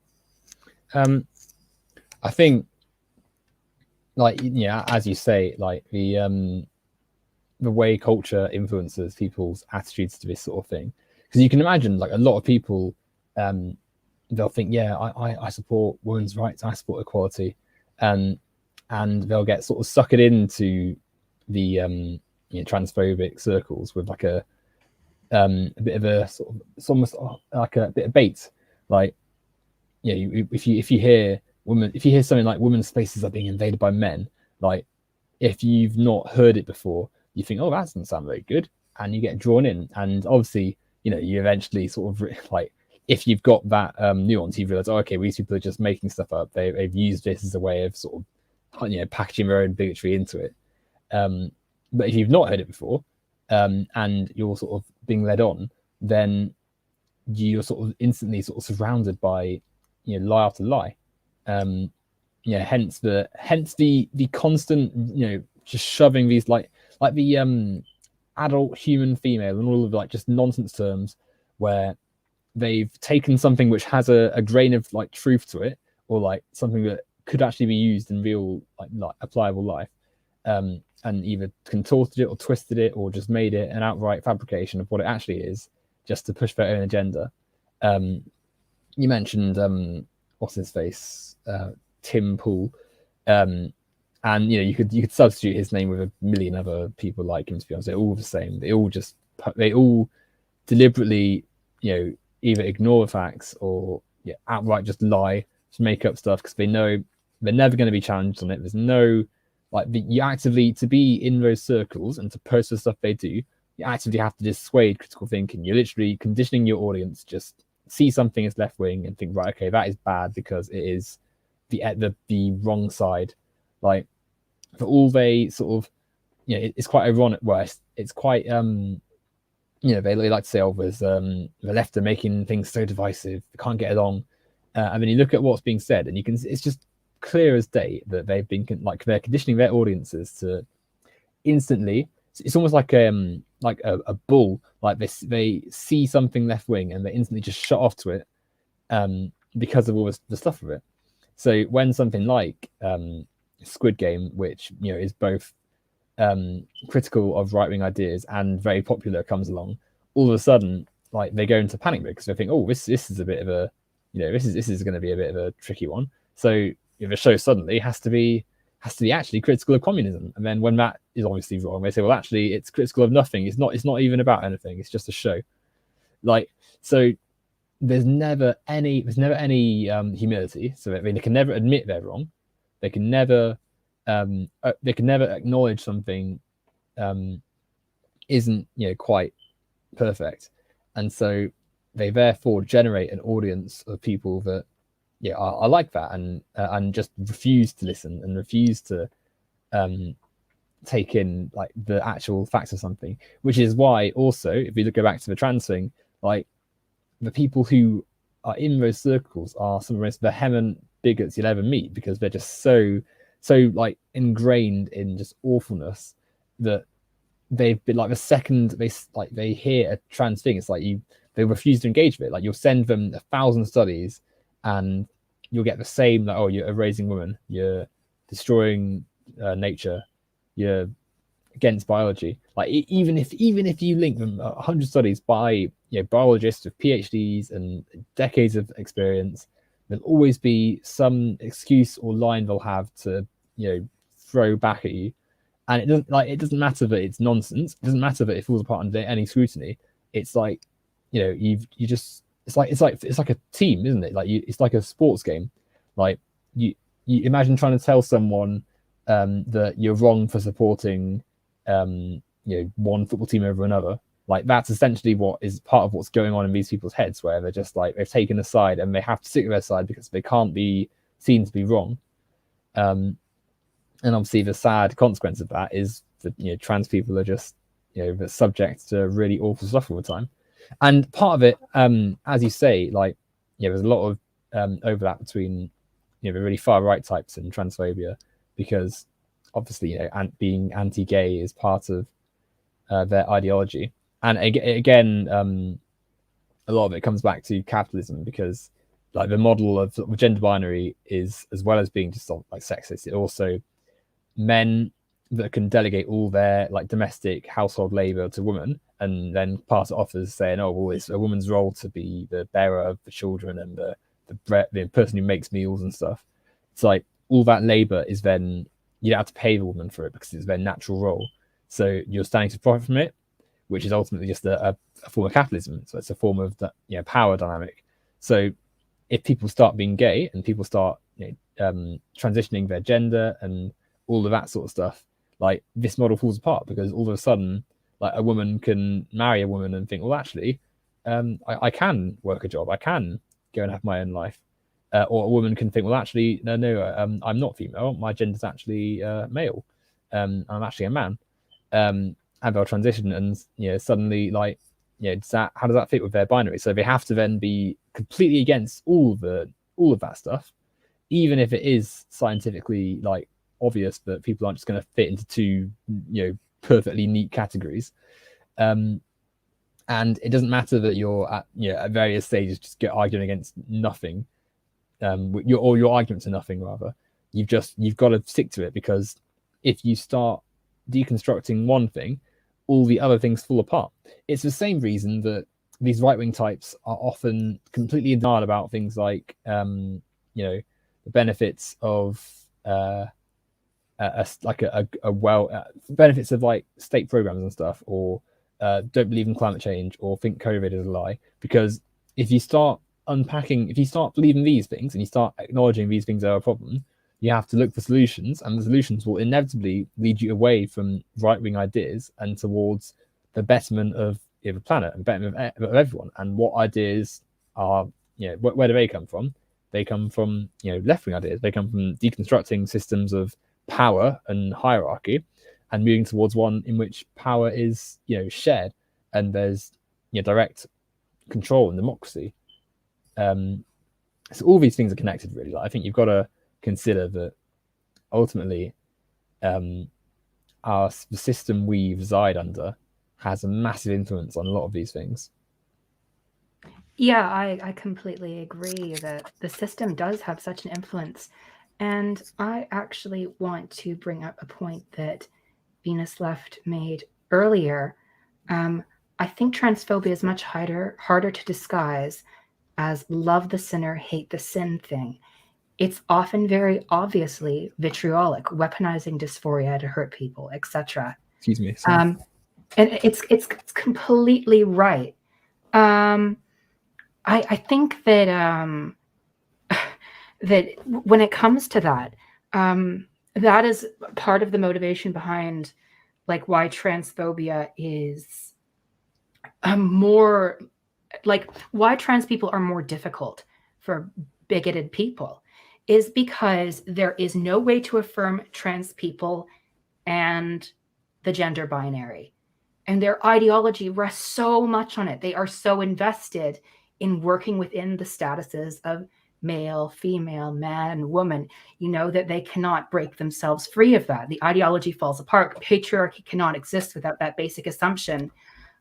think like, yeah, as you say, like the way culture influences people's attitudes to this sort of thing, because you can imagine like a lot of people, they'll think, yeah, I support women's rights, I support equality, and they'll get sort of suckered into the transphobic circles with like a bit of a sort of, it's almost like a bit of bait, like, if you hear women, if you hear something like women's spaces are being invaded by men, like, if you've not heard it before, you think, oh, that doesn't sound very good, and you get drawn in. And obviously, you eventually sort of like, if you've got that nuance, you realize, oh, okay, these people are just making stuff up. They've used this as a way of sort of packaging their own bigotry into it. But if you've not heard it before, and you're sort of being led on, then you're sort of instantly sort of surrounded by lie after lie. Hence the constant just shoving these like the adult human female and all of like just nonsense terms, where they've taken something which has a grain of like truth to it, or like something that could actually be used in real like applicable life, and either contorted it or twisted it or just made it an outright fabrication of what it actually is, just to push their own agenda. You mentioned what's his face, Tim Pool, and you could substitute his name with a million other people like him. To be honest, they're all the same. They all deliberately either ignore the facts or outright just lie, just make up stuff, because they know they're never going to be challenged on it. There's no you actively, to be in those circles and to post the stuff they do, you actively have to dissuade critical thinking. You're literally conditioning your audience just see something as left wing and think, right, okay, that is bad because it is the wrong side. Like, for all they sort of it's quite ironic. Well, it's quite they like to say, oh, there's the left are making things so divisive, they can't get along, and then you look at what's being said, and it's just clear as day that they've been they're conditioning their audiences to instantly. It's almost like a bull. Like they see something left wing and they instantly just shut off to it, because of all the stuff of it. So when something like Squid Game, which is both critical of right wing ideas and very popular, comes along, all of a sudden like they go into panic because they think, oh, this is a bit of a this is going to be a bit of a tricky one. So the show suddenly has to be actually critical of communism, and then when that is obviously wrong, they say, well, actually it's critical of nothing. It's not even about anything. It's just a show. Like, so there's never any humility. So they can never admit they're wrong. They can never acknowledge something isn't quite perfect, and so they therefore generate an audience of people that I like that, and just refuse to listen and refuse to take in like the actual facts of something. Which is why also, if you go back to the trans thing, like the people who are in those circles are some of the most vehement bigots you'll ever meet, because they're just so like ingrained in just awfulness that they've been like, the second they hear a trans thing, it's like they refuse to engage with it. Like, you'll send them 1,000 studies and you'll get the same, like, oh, you're erasing women, you're destroying nature, you're against biology. Like, even if you link them 100 studies by biologists with PhDs and decades of experience, there'll always be some excuse or line they'll have to throw back at you. And it doesn't matter that it's nonsense. It doesn't matter that it falls apart under any scrutiny. It's like it's like a team, isn't it? Like, it's like a sports game. Like, you imagine trying to tell someone that you're wrong for supporting one football team over another. Like, that's essentially what is part of what's going on in these people's heads, where they're just like, they've taken a side and they have to stick with their side because they can't be seen to be wrong. And obviously the sad consequence of that is that trans people are just subject to really awful stuff all the time. And part of it, as you say, like there's a lot of overlap between the really far right types and transphobia, because obviously being anti-gay is part of their ideology. And again, a lot of it comes back to capitalism, because like the model of gender binary is, as well as being just like sexist, it also men that can delegate all their like domestic household labor to women and then pass it off as saying, oh, well, it's a woman's role to be the bearer of the children and the person who makes meals and stuff. It's like all that labor is then, you don't have to pay the woman for it because it's their natural role. So you're standing to profit from it, which is ultimately just a form of capitalism. So it's a form of that, power dynamic. So if people start being gay and people start transitioning their gender and all of that sort of stuff, like this model falls apart because all of a sudden, like a woman can marry a woman and think, well, actually, I can work a job, I can go and have my own life, or a woman can think, well, actually, no, I'm not female, my gender's actually male, I'm actually a man, and they'll transition, and suddenly, like, how does that fit with their binary? So they have to then be completely against all of that stuff, even if it is scientifically like obvious that people aren't just going to fit into two perfectly neat categories, and it doesn't matter that you're at various stages just get arguing against nothing, your arguments are nothing, rather. You've got to stick to it, because if you start deconstructing one thing, all the other things fall apart. It's the same reason that these right-wing types are often completely in denial about things like the benefits of benefits of like state programs and stuff, or don't believe in climate change, or think COVID is a lie. Because if you start believing these things and you start acknowledging these things are a problem, you have to look for solutions, and the solutions will inevitably lead you away from right-wing ideas and towards the betterment of the planet and betterment of everyone. And what ideas are, where do they come from? They come from left-wing ideas. They come from deconstructing systems of power and hierarchy and moving towards one in which power is shared and there's direct control and democracy. So all these things are connected, really. Like, I think you've got to consider that ultimately the system we reside under has a massive influence on a lot of these things. Yeah, I completely agree that the system does have such an influence. And I actually want to bring up a point that Venus Left made earlier. I think transphobia is much harder to disguise as love the sinner, hate the sin thing. It's often very obviously vitriolic, weaponizing dysphoria to hurt people, etc. Excuse me. And it's completely right. I think that that when it comes to that, that is part of the motivation behind like why transphobia is more like why trans people are more difficult for bigoted people, is because there is no way to affirm trans people and the gender binary. And their ideology rests so much on it. They are so invested in working within the statuses of male, female, man, woman, that they cannot break themselves free of that. The ideology falls apart. Patriarchy cannot exist without that basic assumption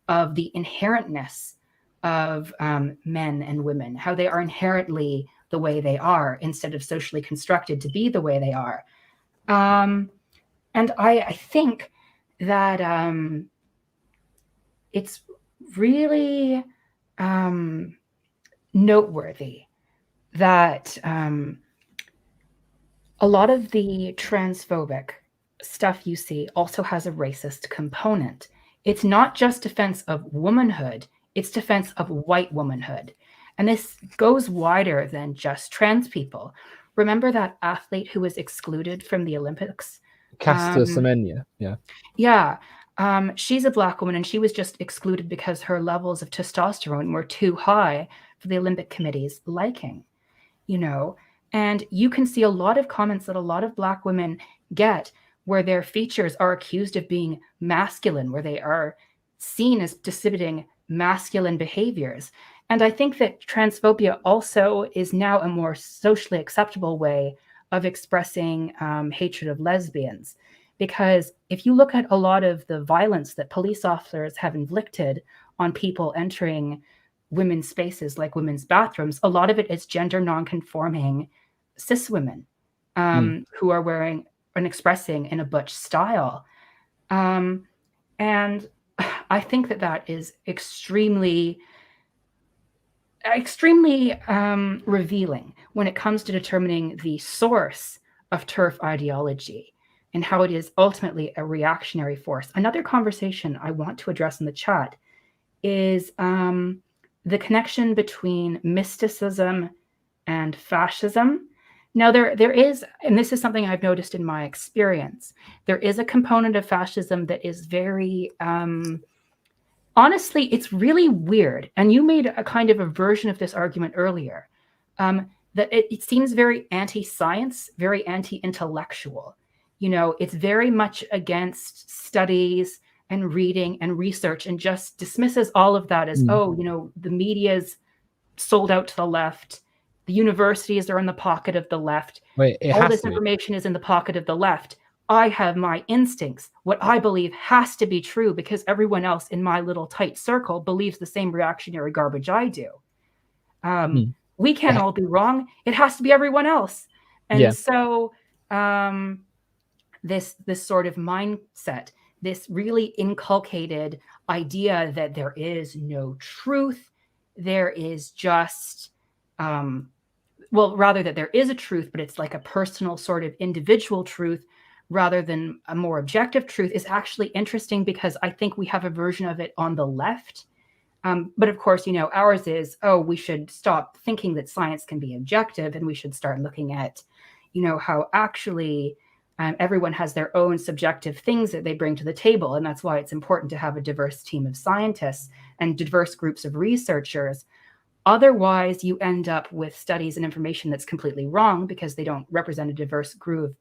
of the inherentness of men and women, how they are inherently the way they are instead of socially constructed to be the way they are. And I think that it's really noteworthy that a lot of the transphobic stuff you see also has a racist component. It's not just defense of womanhood, it's defense of white womanhood. And this goes wider than just trans people. Remember that athlete who was excluded from the Olympics? Caster Semenya, yeah. Yeah. She's a Black woman, and she was just excluded because her levels of testosterone were too high for the Olympic Committee's liking, And you can see a lot of comments that a lot of Black women get where their features are accused of being masculine, where they are seen as exhibiting masculine behaviors. And I think that transphobia also is now a more socially acceptable way of expressing hatred of lesbians. Because if you look at a lot of the violence that police officers have inflicted on people entering women's spaces like women's bathrooms, a lot of it is gender non-conforming cis women who are wearing and expressing in a butch style. And I think that is extremely revealing when it comes to determining the source of TERF ideology and how it is ultimately a reactionary force. Another conversation I want to address in the chat is the connection between mysticism and fascism. Now, there is, and this is something I've noticed in my experience, there is a component of fascism that is very, honestly, it's really weird. And you made a kind of a version of this argument earlier, that it seems very anti-science, very anti-intellectual. You know, it's very much against studies and reading and research, and just dismisses all of that as, oh, you know, the media's sold out to the left. The universities are in the pocket of the left. Wait, all this information is in the pocket of the left. I have my instincts. What I believe has to be true because everyone else in my little tight circle believes the same reactionary garbage I do. We can't all be wrong. It has to be everyone else. And so this sort of mindset, this really inculcated idea that there is no truth, there is just, well, rather that there is a truth, but it's like a personal sort of individual truth rather than a more objective truth, is actually interesting because I think we have a version of it on the left. But of course, you know, ours is, oh, we should stop thinking that science can be objective and we should start looking at, you know, how actually everyone has their own subjective things that they bring to the table. And that's why it's important to have a diverse team of scientists and diverse groups of researchers. Otherwise, you end up with studies and information that's completely wrong because they don't represent a diverse group,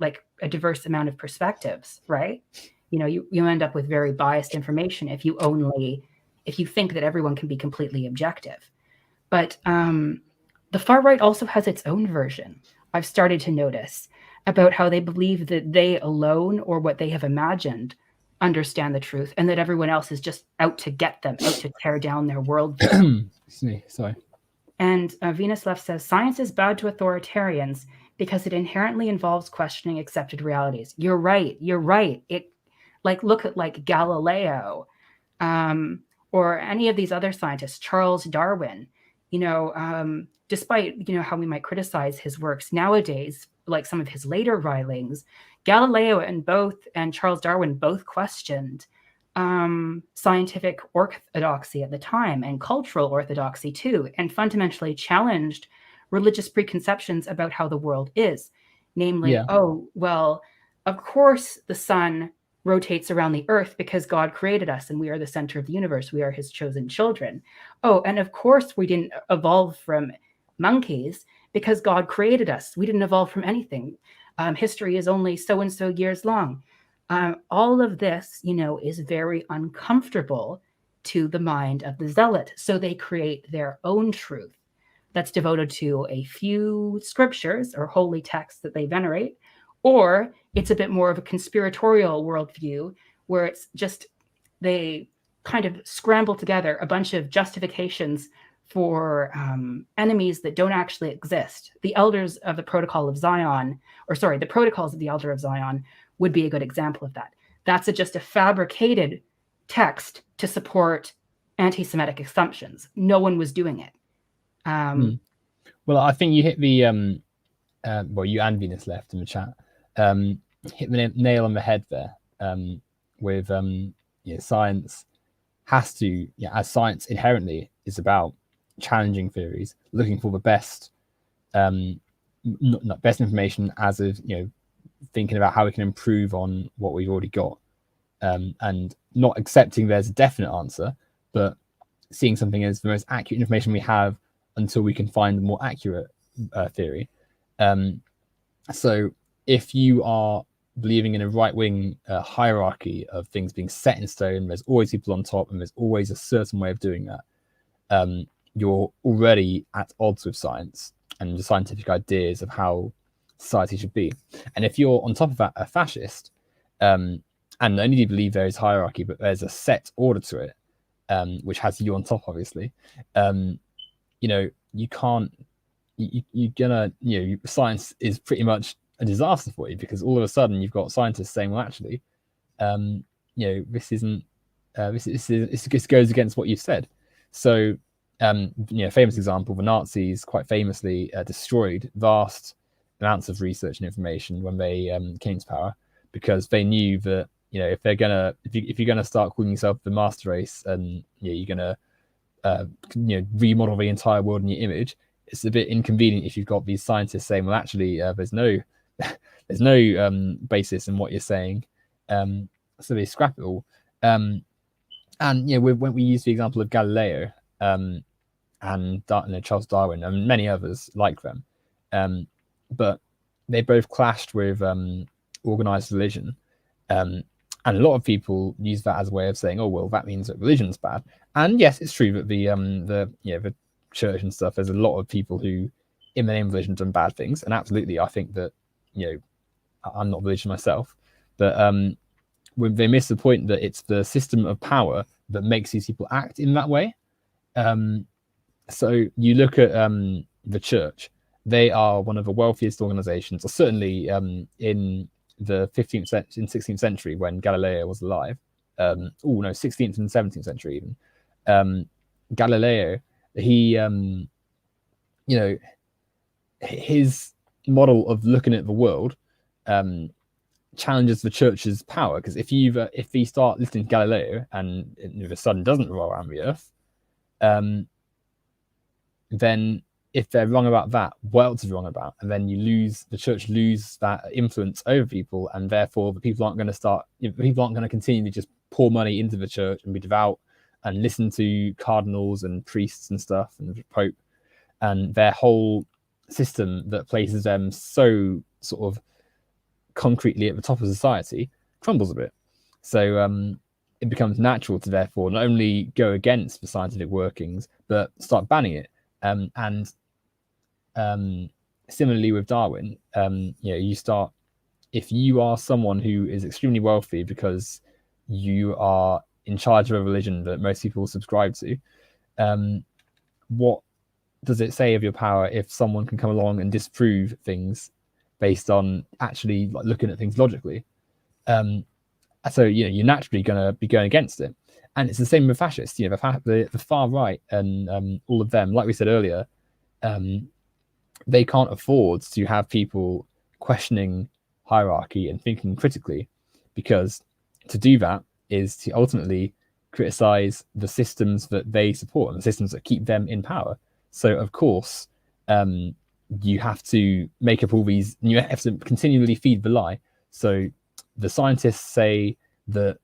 like a diverse amount of perspectives, right? You know, you end up with very biased information if you think that everyone can be completely objective. But the far right also has its own version, I've started to notice, about how they believe that they alone, or what they have imagined, understand the truth, and that everyone else is just out to get them, out to tear down their worldview. Sorry. And Venus Left says, science is bad to authoritarians because it inherently involves questioning accepted realities. You're right. It, like, look at like Galileo, or any of these other scientists, Charles Darwin, you know, despite, you know, how we might criticize his works nowadays, like some of his later writings, Galileo and Charles Darwin both questioned scientific orthodoxy at the time, and cultural orthodoxy too, and fundamentally challenged religious preconceptions about how the world is. Namely, oh, well, of course the sun rotates around the earth because God created us and we are the center of the universe. We are his chosen children. Oh, and of course we didn't evolve from monkeys because God created us. We didn't evolve from anything. History is only so-and-so years long. All of this, you know, is very uncomfortable to the mind of the zealot. So they create their own truth that's devoted to a few scriptures or holy texts that they venerate, or it's a bit more of a conspiratorial worldview where it's just they kind of scramble together a bunch of justifications for enemies that don't actually exist. The elders of the Protocol of Zion, the Protocols of the Elder of Zion would be a good example of that. That's just a fabricated text to support anti-Semitic assumptions. No one was doing it. Well, I think you hit the, well, you and Venus Left in the chat, hit the nail on the head there, with science has to, as science inherently is about challenging theories, looking for the best, not best information, as of, you know, thinking about how we can improve on what we've already got, and not accepting there's a definite answer, but seeing something as the most accurate information we have until we can find a more accurate theory. So if you are believing in a right-wing hierarchy of things being set in stone, there's always people on top and there's always a certain way of doing that, you're already at odds with science and the scientific ideas of how society should be. And if you're on top of that a fascist, and not only do you believe there is hierarchy, but there's a set order to it, which has you on top, obviously, you know, you can't, you're gonna, you know, science is pretty much a disaster for you, because all of a sudden you've got scientists saying, well, actually, this isn't this goes against what you've said. So famous example, the Nazis quite famously destroyed vast amounts of research and information when they came to power, because they knew that if you're gonna start calling yourself the master race, and you're gonna remodel the entire world in your image, it's a bit inconvenient if you've got these scientists saying, well, actually, there's no there's no basis in what you're saying, so they scrap it all. And when we use the example of Galileo and Charles Darwin and many others like them, but they both clashed with organized religion, and a lot of people use that as a way of saying, oh, well, that means that religion's bad. And yes, it's true that the church and stuff, there's a lot of people who in the name of religion done bad things, and absolutely I think that I'm not religious myself, but when they miss the point that it's the system of power that makes these people act in that way. So you look at the church, they are one of the wealthiest organizations, or certainly in the 16th century when Galileo was alive. 16th and 17th century even. Galileo, he his model of looking at the world challenges the church's power, because if we start listening to Galileo and the sun doesn't revolve around the earth, then if they're wrong about that, what else is wrong about? And then the church lose that influence over people, and therefore the people aren't going to continue to just pour money into the church and be devout and listen to cardinals and priests and stuff and the Pope, and their whole system that places them so sort of concretely at the top of society crumbles a bit. So it becomes natural to therefore not only go against the scientific workings, but start banning it. And similarly with Darwin, if you are someone who is extremely wealthy because you are in charge of a religion that most people subscribe to, what does it say of your power if someone can come along and disprove things based on actually looking at things logically? So you're naturally going to be going against it. And it's the same with fascists. The far right and all of them, like we said earlier, they can't afford to have people questioning hierarchy and thinking critically, because to do that is to ultimately criticize the systems that they support and the systems that keep them in power. So of course, you have to make up all these, you have to continually feed the lie. So the scientists say that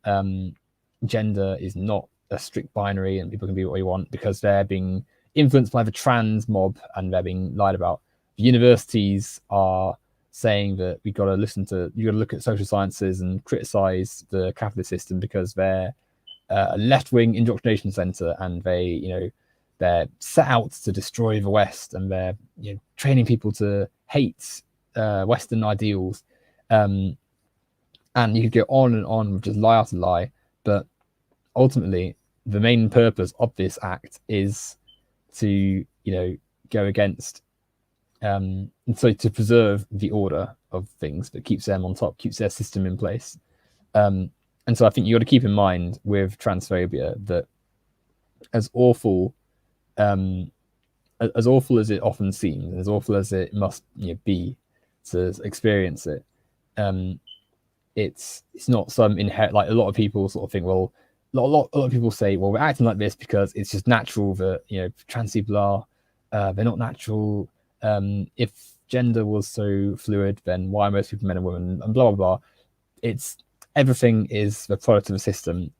gender is not a strict binary and people can be what they want because they're being influenced by the trans mob and they're being lied about. The universities are saying that you got to look at social sciences and criticize the capitalist system because they're a left-wing indoctrination center, and they're set out to destroy the West, and they're training people to hate Western ideals. And you could go on and on with just lie after lie, but ultimately the main purpose of this act is to go against and so to preserve the order of things that keeps them on top, keeps their system in place. And so I think you got to keep in mind with transphobia that as awful as it often seems, as awful as it must be to experience it, it's not some inherent, like a lot of people sort of think, well, a lot of people say, well, we're acting like this because it's just natural that trans people are they're not natural. If gender was so fluid, then why are most people men and women, and blah blah blah. It's everything is the product of a system.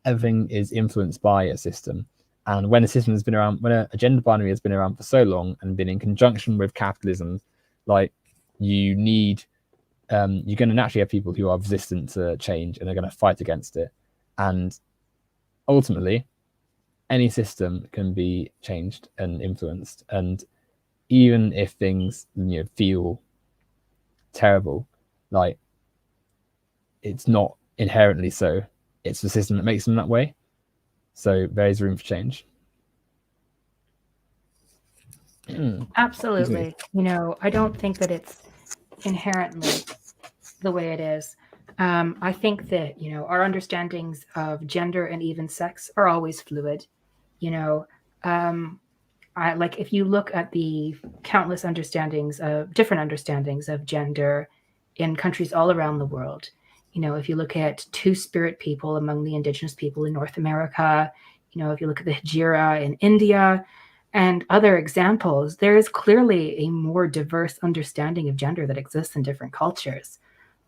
Everything is influenced by a system. And when a system has been around, when a gender binary has been around for so long and been in conjunction with capitalism, like you're going to naturally have people who are resistant to change and are going to fight against it. And ultimately, any system can be changed and influenced. And even if things feel terrible, like it's not inherently so. It's the system that makes them that way. So there is room for change. Absolutely. I don't think that it's inherently the way it is. I think that, you know, our understandings of gender and even sex are always fluid. You know, like if you look at the countless different understandings of gender in countries all around the world, you know, if you look at two-spirit people among the indigenous people in North America, you know, if you look at the Hijira in India and other examples, there is clearly a more diverse understanding of gender that exists in different cultures.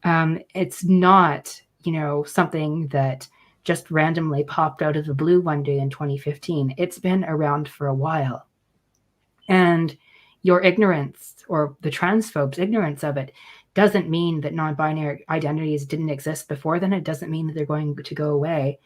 It's not, you know, something that just randomly popped out of the blue one day in 2015. It's been around for a while. And your ignorance, or the transphobes' ignorance of it, doesn't mean that non-binary identities didn't exist before then. It doesn't mean that they're going to go away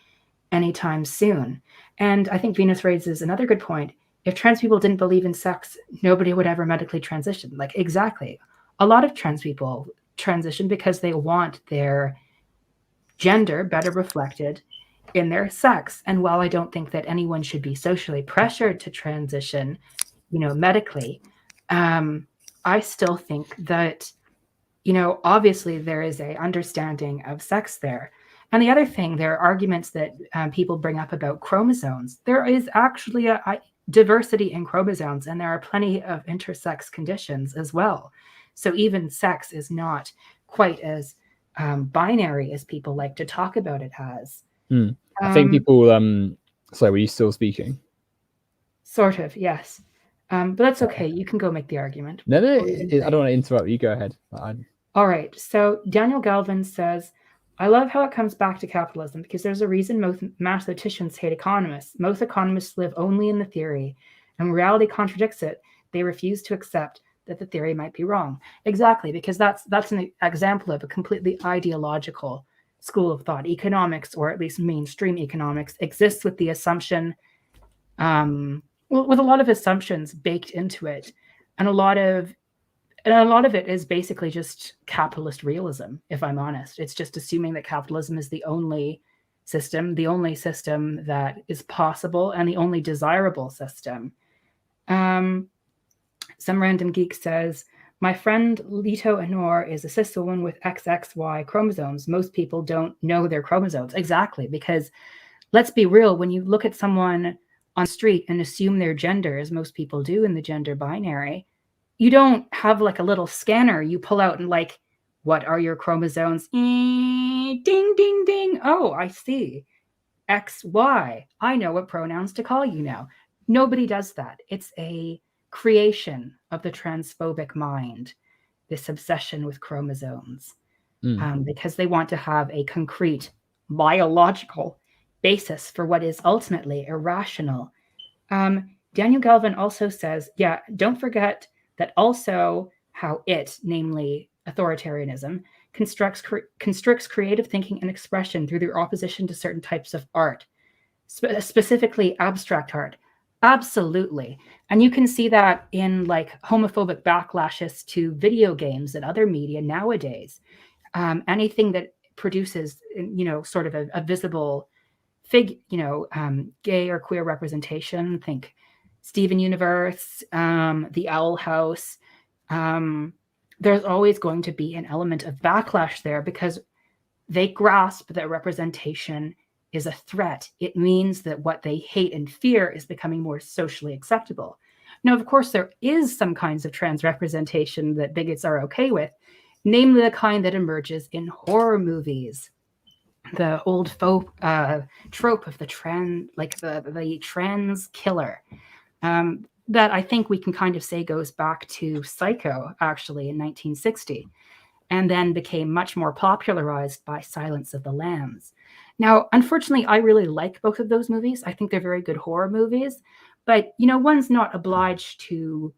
anytime soon. And I think Venus raises another good point. If trans people didn't believe in sex, nobody would ever medically transition. Like, exactly. A lot of trans people transition because they want their gender better reflected in their sex. And while I don't think that anyone should be socially pressured to transition, you know, medically, I still think that, you know, obviously there is a understanding of sex there. And the other thing, there are arguments that people bring up about chromosomes. There is actually a diversity in chromosomes, and there are plenty of intersex conditions as well. So even sex is not quite as binary as people like to talk about it as. I think people, sorry, were you still speaking? Sort of, yes. But that's okay. You can go make the argument. No, I don't want to interrupt. You go ahead. All right. So Daniel Galvin says, I love how it comes back to capitalism because there's a reason most mathematicians hate economists. Most economists live only in the theory, and when reality contradicts it, they refuse to accept that the theory might be wrong. Exactly, because that's an example of a completely ideological school of thought. Economics, or at least mainstream economics, exists with the assumption, with a lot of assumptions baked into it, and a lot of it is basically just capitalist realism, if I'm honest. It's just assuming that capitalism is the only system that is possible and the only desirable system. Some random geek says, my friend Lito Anor is a cis woman with XXY chromosomes. Most people don't know their chromosomes. Exactly, because let's be real, when you look at someone on the street and assume their gender, as most people do in the gender binary, you don't have like a little scanner you pull out and like, what are your chromosomes? Ding, ding, ding. Oh, I see. XY. I know what pronouns to call you now. Nobody does that. It's a creation of the transphobic mind, this obsession with chromosomes, because they want to have a concrete biological basis for what is ultimately irrational. Daniel Galvin also says, yeah, don't forget that also how it, namely authoritarianism, constricts creative thinking and expression through their opposition to certain types of art, specifically abstract art. Absolutely. And you can see that in like homophobic backlashes to video games and other media nowadays. Anything that produces, you know, sort of a visible gay or queer representation, think Steven Universe, the Owl House. There's always going to be an element of backlash there because they grasp that representation is a threat. It means that what they hate and fear is becoming more socially acceptable. Now, of course, there is some kinds of trans representation that bigots are okay with, namely the kind that emerges in horror movies. The old folk trope of the trans killer, that I think we can kind of say goes back to Psycho, actually, in 1960, and then became much more popularized by Silence of the Lambs. Now, unfortunately, I really like both of those movies. I think they're very good horror movies, but, you know, one's not obliged to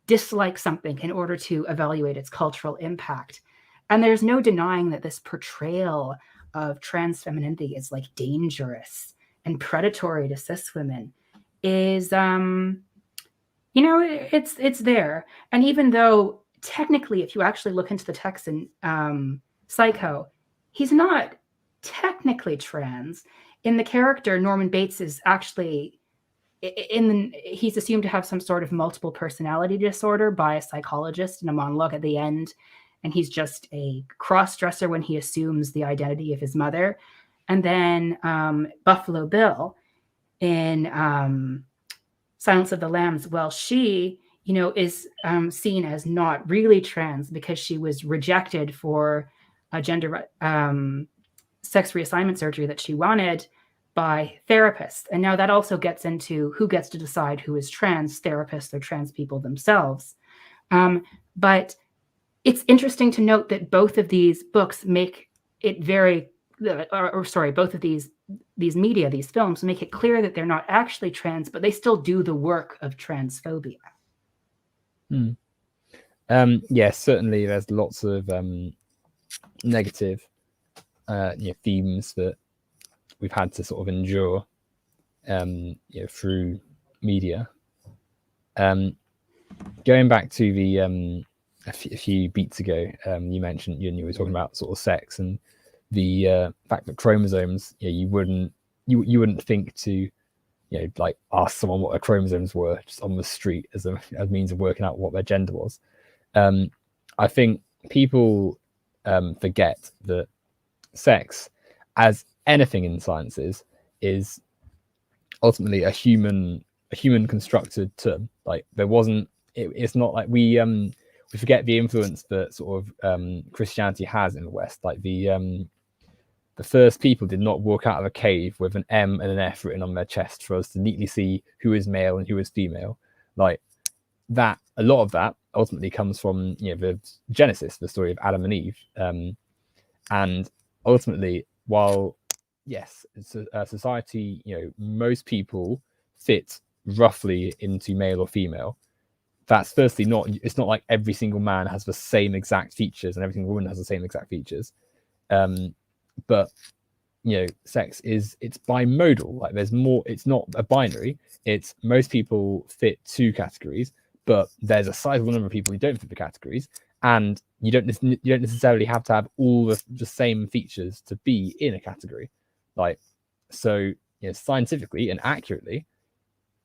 dislike something in order to evaluate its cultural impact. And there's no denying that this portrayal of trans femininity is like dangerous and predatory to cis women is, you know, it's there. And even though technically, if you actually look into the text in Psycho, he's not technically trans. In the character, Norman Bates is actually he's assumed to have some sort of multiple personality disorder by a psychologist in a monologue at the end. and he's just a cross-dresser when he assumes the identity of his mother. And then Buffalo Bill in Silence of the Lambs, well, she, is seen as not really trans because she was rejected for a gender sex reassignment surgery that she wanted by therapists. And now that also gets into who gets to decide who is trans, therapists or trans people themselves. But it's interesting to note that both of these books make it both of these media, these films, make it clear that they're not actually trans, but they still do the work of transphobia. Yes, certainly there's lots of negative themes that we've had to sort of endure through media. Going back to the a few beats ago, you mentioned you were talking about sort of sex and the fact that chromosomes, you wouldn't think to like ask someone what their chromosomes were just on the street as a means of working out what their gender was. I think people forget that sex, as anything in sciences, is ultimately a human constructed term. Like it's not like we forget the influence that sort of Christianity has in the West. Like the first people did not walk out of a cave with an M and an F written on their chest for us to neatly see who is male and who is female. Like that, a lot of that ultimately comes from the Genesis, the story of Adam and Eve, and ultimately, while yes, it's a society, most people fit roughly into male or female. That's firstly it's not like every single man has the same exact features and every single woman has the same exact features. But sex it's bimodal. Like there's more. It's not a binary. It's most people fit two categories, but there's a sizable number of people who don't fit the categories, and you don't necessarily have to have all the same features to be in a category. Like so, scientifically and accurately,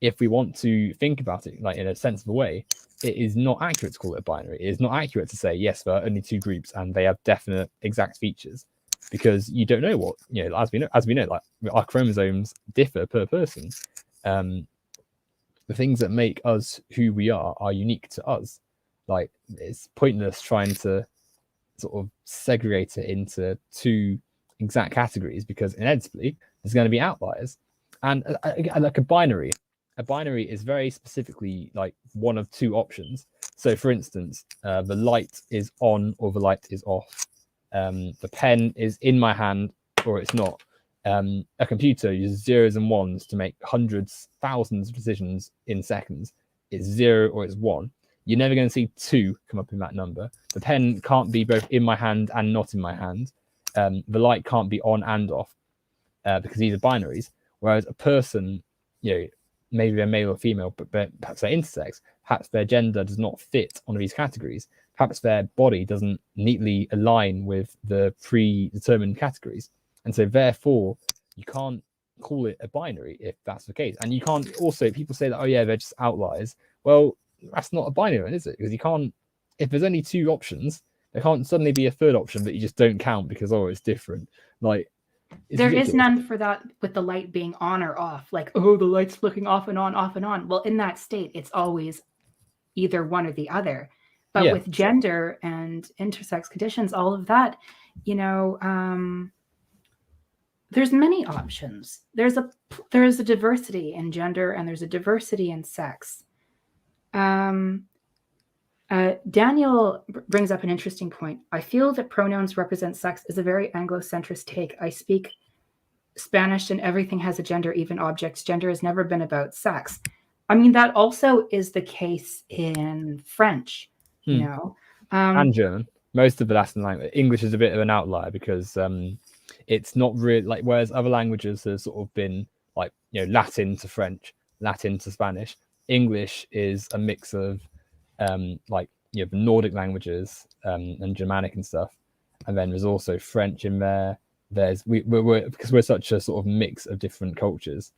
if we want to think about it like in a sensible way, it is not accurate to call it a binary. It is not accurate to say yes, there are only two groups and they have definite exact features, because you don't know what as we know, like our chromosomes differ per person. The things that make us who we are unique to us. Like it's pointless trying to sort of segregate it into two exact categories, because inevitably there's going to be outliers. And like a binary is very specifically like one of two options. So for instance, the light is on or the light is off. The pen is in my hand or it's not. A computer uses zeros and ones to make hundreds, thousands of decisions in seconds. It's 0 or it's 1. You're never going to see 2 come up in that number. The pen can't be both in my hand and not in my hand. The light can't be on and off because these are binaries. Whereas a person, maybe they're male or female, but perhaps they're intersex. Perhaps their gender does not fit one of these categories. Perhaps their body doesn't neatly align with the predetermined categories. And so therefore, you can't call it a binary if that's the case. And you can't also, people say that, oh yeah, they're just outliers. Well, that's not a binary, is it? Because you can't, if there's only two options, there can't suddenly be a third option that you just don't count because, oh, it's different. Like, there is none for that with the light being on or off. Like, oh, the light's flicking off and on, off and on. Well, in that state, it's always either one or the other. But with gender and intersex conditions, all of that, there's many options. There's a diversity in gender and there's a diversity in sex. Daniel brings up an interesting point. I feel that pronouns represent sex is a very Anglo-centrist take. I speak Spanish and everything has a gender, even objects. Gender has never been about sex. I mean, that also is the case in French, and German. Most of the Latin language. English is a bit of an outlier because it's not really like, whereas other languages have sort of been like, Latin to French, Latin to Spanish. English is a mix of the Nordic languages and Germanic and stuff, and then there's also French in there. We're because we're such a sort of mix of different cultures.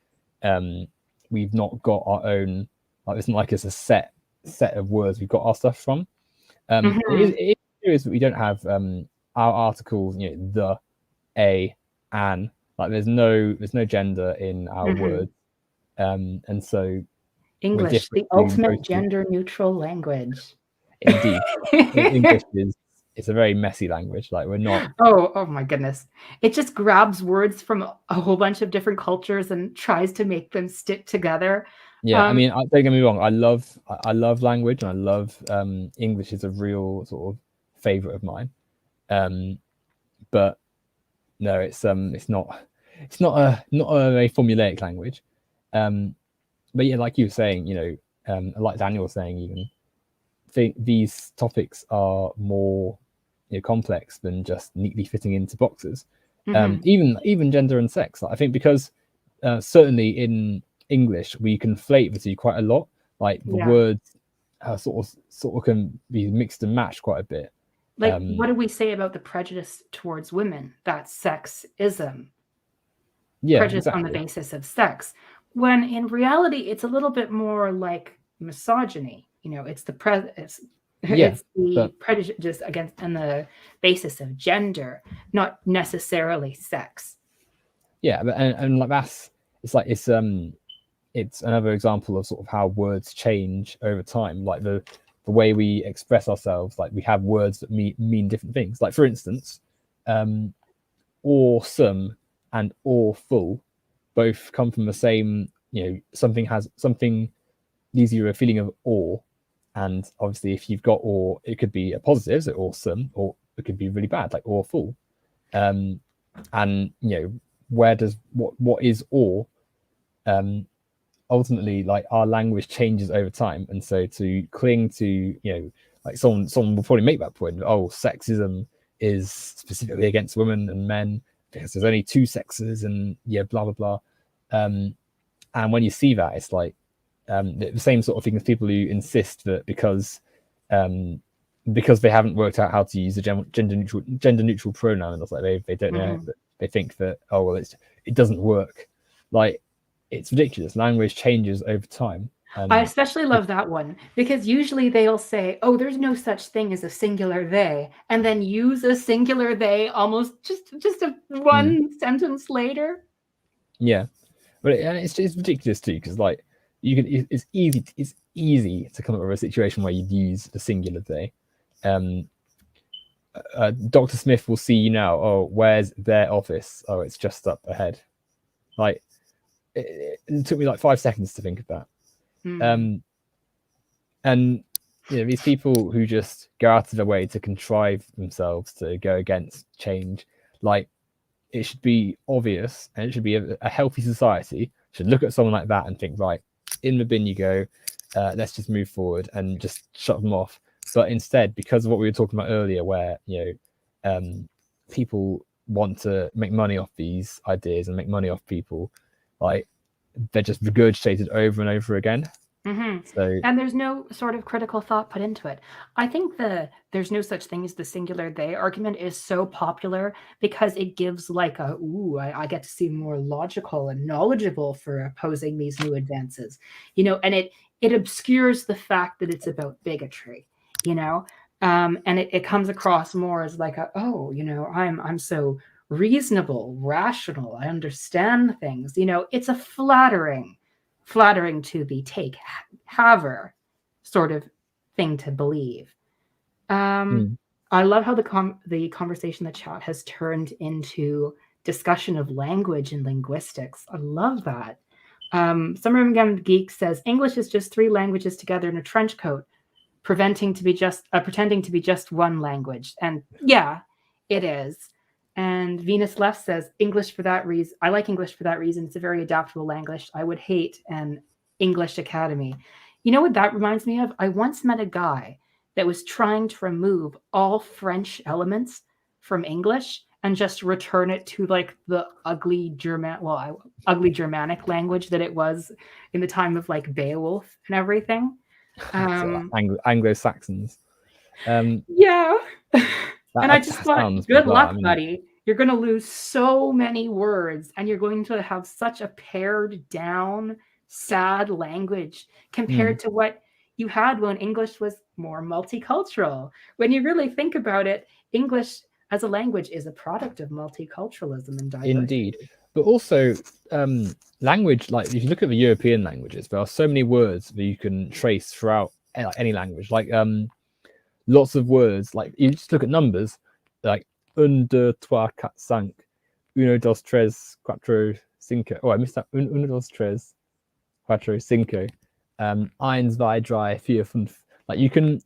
We've not got our own. Like, it's not like it's a set of words we've got our stuff from. It is issue is that we don't have our articles, you know, the, a, an. Like there's no gender in our words, and so we're English, different the to ultimate most people. gender neutral language. Indeed, English is it's a very messy language. Like we're not. Oh my goodness. It just grabs words from a whole bunch of different cultures and tries to make them stick together. Yeah, I mean, don't get me wrong. I love language, and I love English is a real sort of favorite of mine. But no, it's not a very formulaic language. But yeah, like you were saying, you know, like Daniel was saying, even think these topics are more, you know, complex than just neatly fitting into boxes. Even gender and sex. I think because certainly in English we conflate the two quite a lot. Like the words sort of can be mixed and matched quite a bit. Like, what do we say about the prejudice towards women? That's sexism. Yeah, prejudice exactly. on the basis of sex, when in reality it's a little bit more like misogyny. You know, it's the prejudice against on the basis of gender, not necessarily sex. Yeah, but and like it's another example of sort of how words change over time. Like the way we express ourselves, like we have words that mean different things. Like for instance, awesome and awful both come from the same, you know, something leaves you a feeling of awe. And obviously if you've got awe, it could be a positive, so awesome, or it could be really bad, like awful. And you know, what is awe? Ultimately, like our language changes over time, and so to cling to, you know, like someone will probably make that point, oh, sexism is specifically against women and men because there's only two sexes, and yeah, blah blah blah. And when you see that, it's like the same sort of thing as people who insist that because they haven't worked out how to use a gender neutral pronoun, and it's like they don't know, but they think that, oh well, it doesn't work. Like, it's ridiculous. Language changes over time. I especially love that one because usually they'll say, oh, there's no such thing as a singular they, and then use a singular they almost just one sentence later. Yeah, but it's ridiculous too, because like it's easy to come up with a situation where you'd use the singular they. Dr. Smith will see you now. Oh, where's their office? Oh, it's just up ahead. Like, it took me like 5 seconds to think of that. And you know, these people who just go out of their way to contrive themselves to go against change, like, it should be obvious, and it should be a healthy society should look at someone like that and think, right, in the bin you go, let's just move forward and just shut them off. But instead, because of what we were talking about earlier, where, you know, people want to make money off these ideas and make money off people, like, they're just regurgitated over and over again. So, and there's no sort of critical thought put into it. I think there's no such thing as the singular they argument is so popular because it gives like I get to seem more logical and knowledgeable for opposing these new advances, you know, and it obscures the fact that it's about bigotry, you know, and it comes across more as like you know, I'm so reasonable, rational, I understand things, you know. It's a flattering to the haver sort of thing to believe. I love how the conversation in the chat has turned into discussion of language and linguistics. I love that. Summer Again Geek says English is just 3 languages together in a trench coat, pretending to be just one language. And yeah, it is. And Venus Left says English for that reason. I like English for that reason. It's a very adaptable language. I would hate an English academy. You know what that reminds me of? I once met a guy that was trying to remove all French elements from English and just return it to like the ugly Germanic language that it was in the time of like Beowulf and everything. Anglo-Saxons. Yeah. And I just thought, good bizarre. luck, buddy. You're going to lose so many words and you're going to have such a pared down, sad language compared to what you had when English was more multicultural. When you really think about it, English as a language is a product of multiculturalism and diversity. Indeed. But also, language, like if you look at the European languages, there are so many words that you can trace throughout any language. Like lots of words, like you just look at numbers, like un, deux, trois, quatre, cinq, uno, dos, tres, cuatro, cinco. Oh, I missed that. Uno, dos, tres, cuatro, cinco. Eins, zwei, drei, vier, fünf. Like you can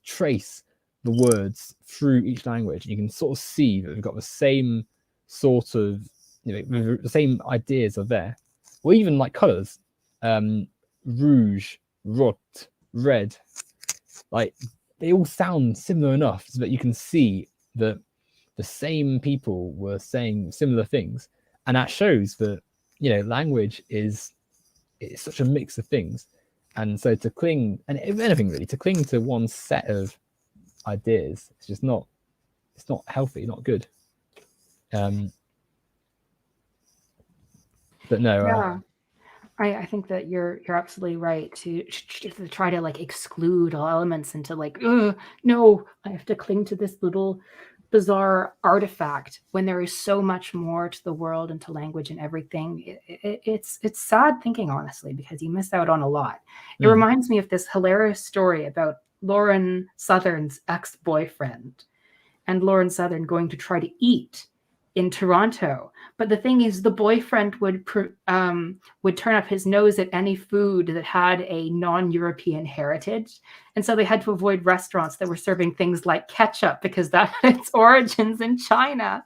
trace the words through each language. You can sort of see that they've got the same sort of, the same ideas are there, or even like colors, rouge, rot, red, like they all sound similar enough so that you can see that the same people were saying similar things, and that shows that language is such a mix of things. And so to cling, and if anything really, to cling to one set of ideas, it's not healthy, not good. But no, yeah. I think that you're absolutely right to try to like exclude all elements into like, no, I have to cling to this little bizarre artifact when there is so much more to the world and to language and everything. It's sad thinking, honestly, because you miss out on a lot. It reminds me of this hilarious story about Lauren Southern's ex-boyfriend and Lauren Southern going to try to eat in Toronto. But the thing is, the boyfriend would turn up his nose at any food that had a non-European heritage. And so they had to avoid restaurants that were serving things like ketchup because that had its origins in China.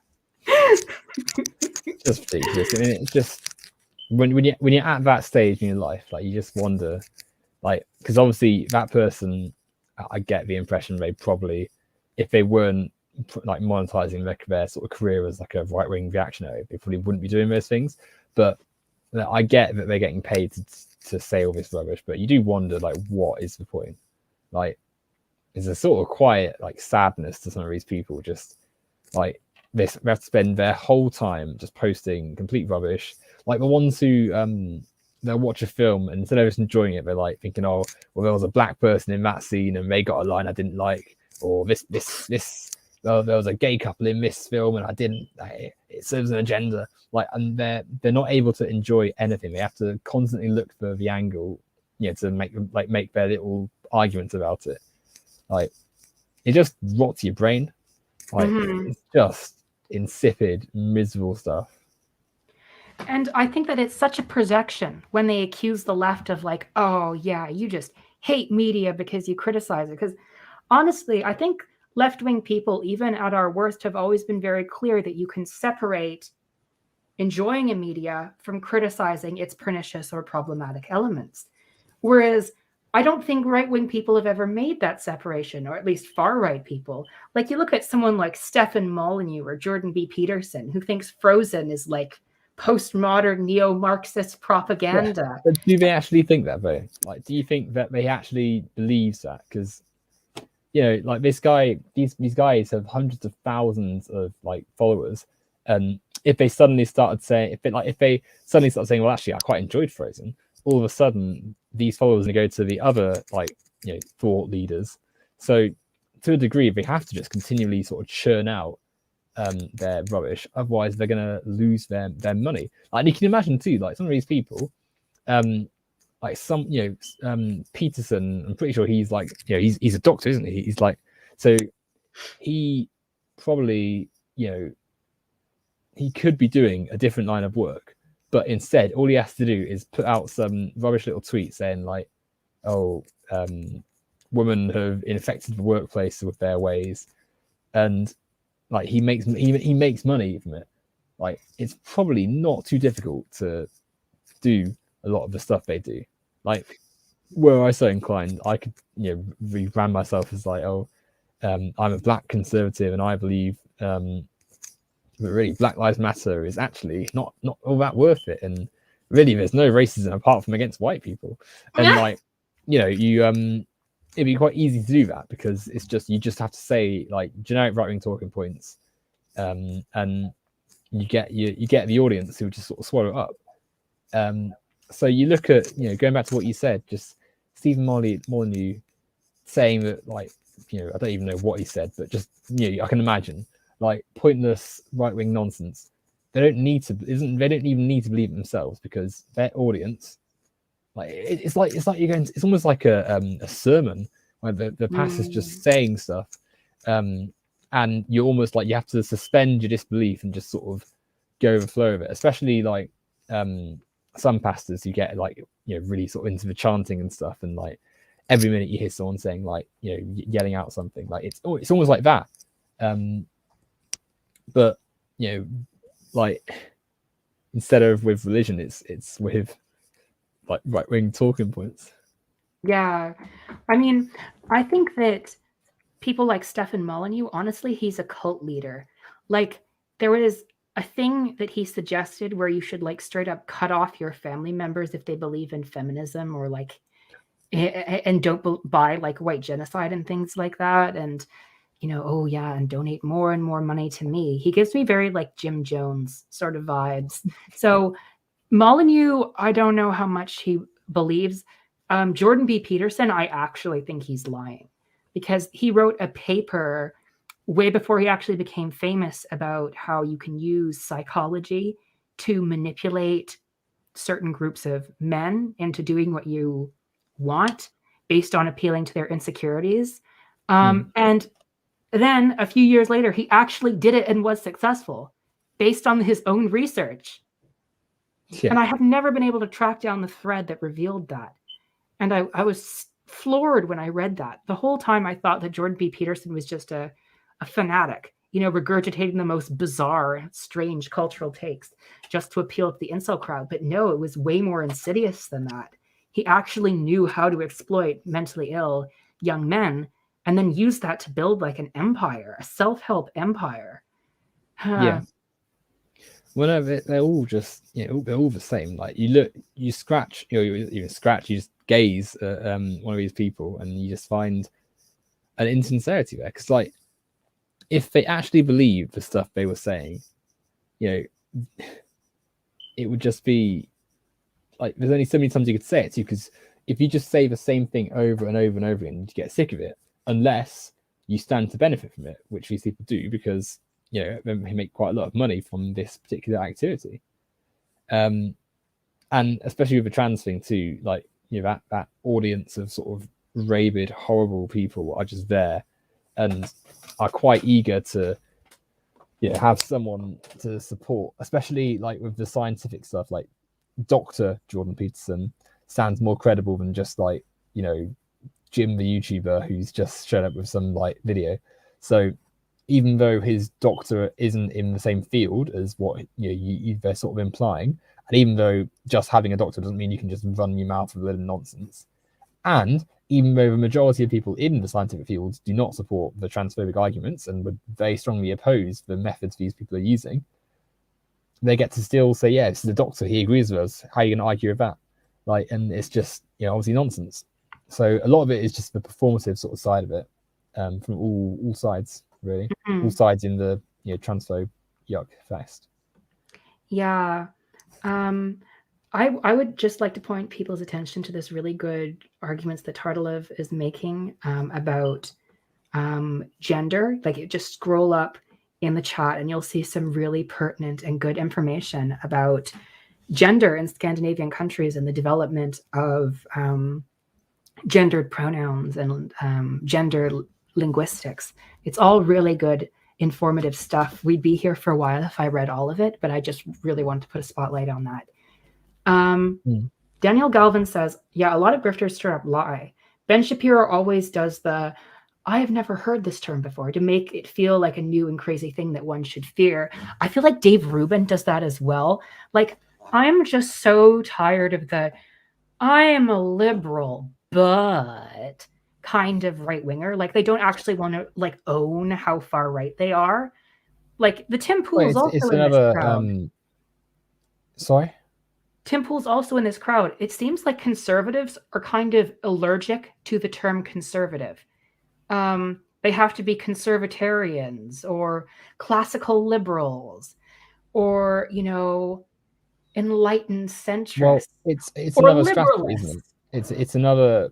Just ridiculous. I mean, it's just when you're at that stage in your life, like you just wonder, like, because obviously that person, I get the impression they probably, if they weren't like monetizing their sort of career as like a right-wing reactionary, they probably wouldn't be doing those things. But I get that they're getting paid to say all this rubbish, but you do wonder, like, what is the point? Like, there's a sort of quiet like sadness to some of these people, just like they have to spend their whole time just posting complete rubbish. Like the ones who they'll watch a film and instead of just enjoying it, they're like thinking, oh, well, there was a black person in that scene and they got a line I didn't like, or this well, there was a gay couple in this film and I didn't, it serves an agenda. Like, and they're not able to enjoy anything. They have to constantly look for the angle, to make their little arguments about it. Like, it just rots your brain. Like, it's just insipid, miserable stuff. And I think that it's such a projection when they accuse the left of like, oh yeah, you just hate media because you criticize it. Because honestly, I think left-wing people, even at our worst, have always been very clear that you can separate enjoying a media from criticizing its pernicious or problematic elements. Whereas I don't think right-wing people have ever made that separation, or at least far-right people. Like you look at someone like Stefan Molyneux or Jordan B. Peterson, who thinks Frozen is like postmodern neo-Marxist propaganda. Yeah. But do they actually think that though? Like, do you think that they actually believes that? Because like this guy, these guys have hundreds of thousands of like followers, and if they suddenly started saying, if they suddenly start saying, well, actually, I quite enjoyed Frozen, all of a sudden these followers are going to go to the other thought leaders. So to a degree, they have to just continually sort of churn out their rubbish, otherwise they're going to lose their money. Like, you can imagine too, like some of these people, like some Peterson, I'm pretty sure he's like he's a doctor, isn't he? He's like, so he probably he could be doing a different line of work, but instead all he has to do is put out some rubbish little tweet saying like, oh, women have infected the workplace with their ways, and like he makes money from it. Like, it's probably not too difficult to do a lot of the stuff they do. Like, were I so inclined, I could rebrand myself as like, oh, I'm a black conservative and I believe that really Black Lives Matter is actually not all that worth it, and really there's no racism apart from against white people. And like, it'd be quite easy to do that because it's just, you just have to say like generic right-wing talking points, and you get the audience who just sort of swallow it up. So you look at, going back to what you said, just Stephen Molyneux saying that, like, I don't even know what he said, but just I can imagine, like, pointless right-wing nonsense. They don't even need to believe it themselves, because their audience, like, it's like you're going to, it's almost like a sermon where the pastor's just saying stuff, and you're almost like you have to suspend your disbelief and just sort of go with the flow of it. Especially like some pastors who get like really sort of into the chanting and stuff, and like every minute you hear someone saying like yelling out something, like it's almost like that. But like instead of with religion, it's with like right-wing talking points. Yeah, I mean, I think that people like Stefan Molyneux, honestly, he's a cult leader. Like, there was a thing that he suggested where you should like straight up cut off your family members if they believe in feminism, or like, and don't buy like white genocide and things like that. And oh yeah, and donate more and more money to me. He gives me very like Jim Jones sort of vibes. So Molyneux, I don't know how much he believes. Jordan B. Peterson, I actually think he's lying, because he wrote a paper way before he actually became famous about how you can use psychology to manipulate certain groups of men into doing what you want based on appealing to their insecurities. And then a few years later, he actually did it and was successful based on his own research. Yeah. And I have never been able to track down the thread that revealed that. And I was floored when I read that. The whole time I thought that Jordan B. Peterson was just a fanatic, regurgitating the most bizarre, strange cultural takes just to appeal to the incel crowd. But no, it was way more insidious than that. He actually knew how to exploit mentally ill young men and then use that to build like an empire, a self-help empire. Yeah. Well, no, they're all just, they're all the same. Like you scratch, you just gaze at one of these people, and you just find an insincerity there. Because like, if they actually believed the stuff they were saying, it would just be like, there's only so many times you could say it to, because if you just say the same thing over and over and over again, you get sick of it, unless you stand to benefit from it, which these people do, because they make quite a lot of money from this particular activity. And especially with the trans thing too, like that audience of sort of rabid, horrible people are just there and are quite eager to have someone to support, especially like with the scientific stuff. Like Dr. Jordan Peterson sounds more credible than just like Jim the YouTuber who's just showed up with some like video. So even though his doctor isn't in the same field as what they're sort of implying, and even though just having a doctor doesn't mean you can just run your mouth with a little nonsense, and even though the majority of people in the scientific fields do not support the transphobic arguments and would very strongly oppose the methods these people are using, they get to still say, yeah, this is a doctor, he agrees with us, how are you going to argue with that? Like, and it's just obviously nonsense. So a lot of it is just the performative sort of side of it, from all sides, really. All sides in the transphobe yuck fest. Yeah. I would just like to point people's attention to this really good arguments that Tartalev is making about gender. Like, just scroll up in the chat and you'll see some really pertinent and good information about gender in Scandinavian countries and the development of gendered pronouns and gender linguistics. It's all really good, informative stuff. We'd be here for a while if I read all of it, but I just really wanted to put a spotlight on that. Daniel Galvin says, yeah, a lot of grifters straight up lie. Ben Shapiro always does the, I have never heard this term before, to make it feel like a new and crazy thing that one should fear. I feel like Dave Rubin does that as well. Like, I'm just so tired of the, I am a liberal, but kind of right winger. Like, they don't actually want to like own how far right they are. Like the Tim Pool's also in this crowd. Sorry? Tim Pool's also in this crowd. It seems like conservatives are kind of allergic to the term conservative. They have to be conservatarians or classical liberals or, enlightened centrists. Well, it's another strategy, isn't it? it's another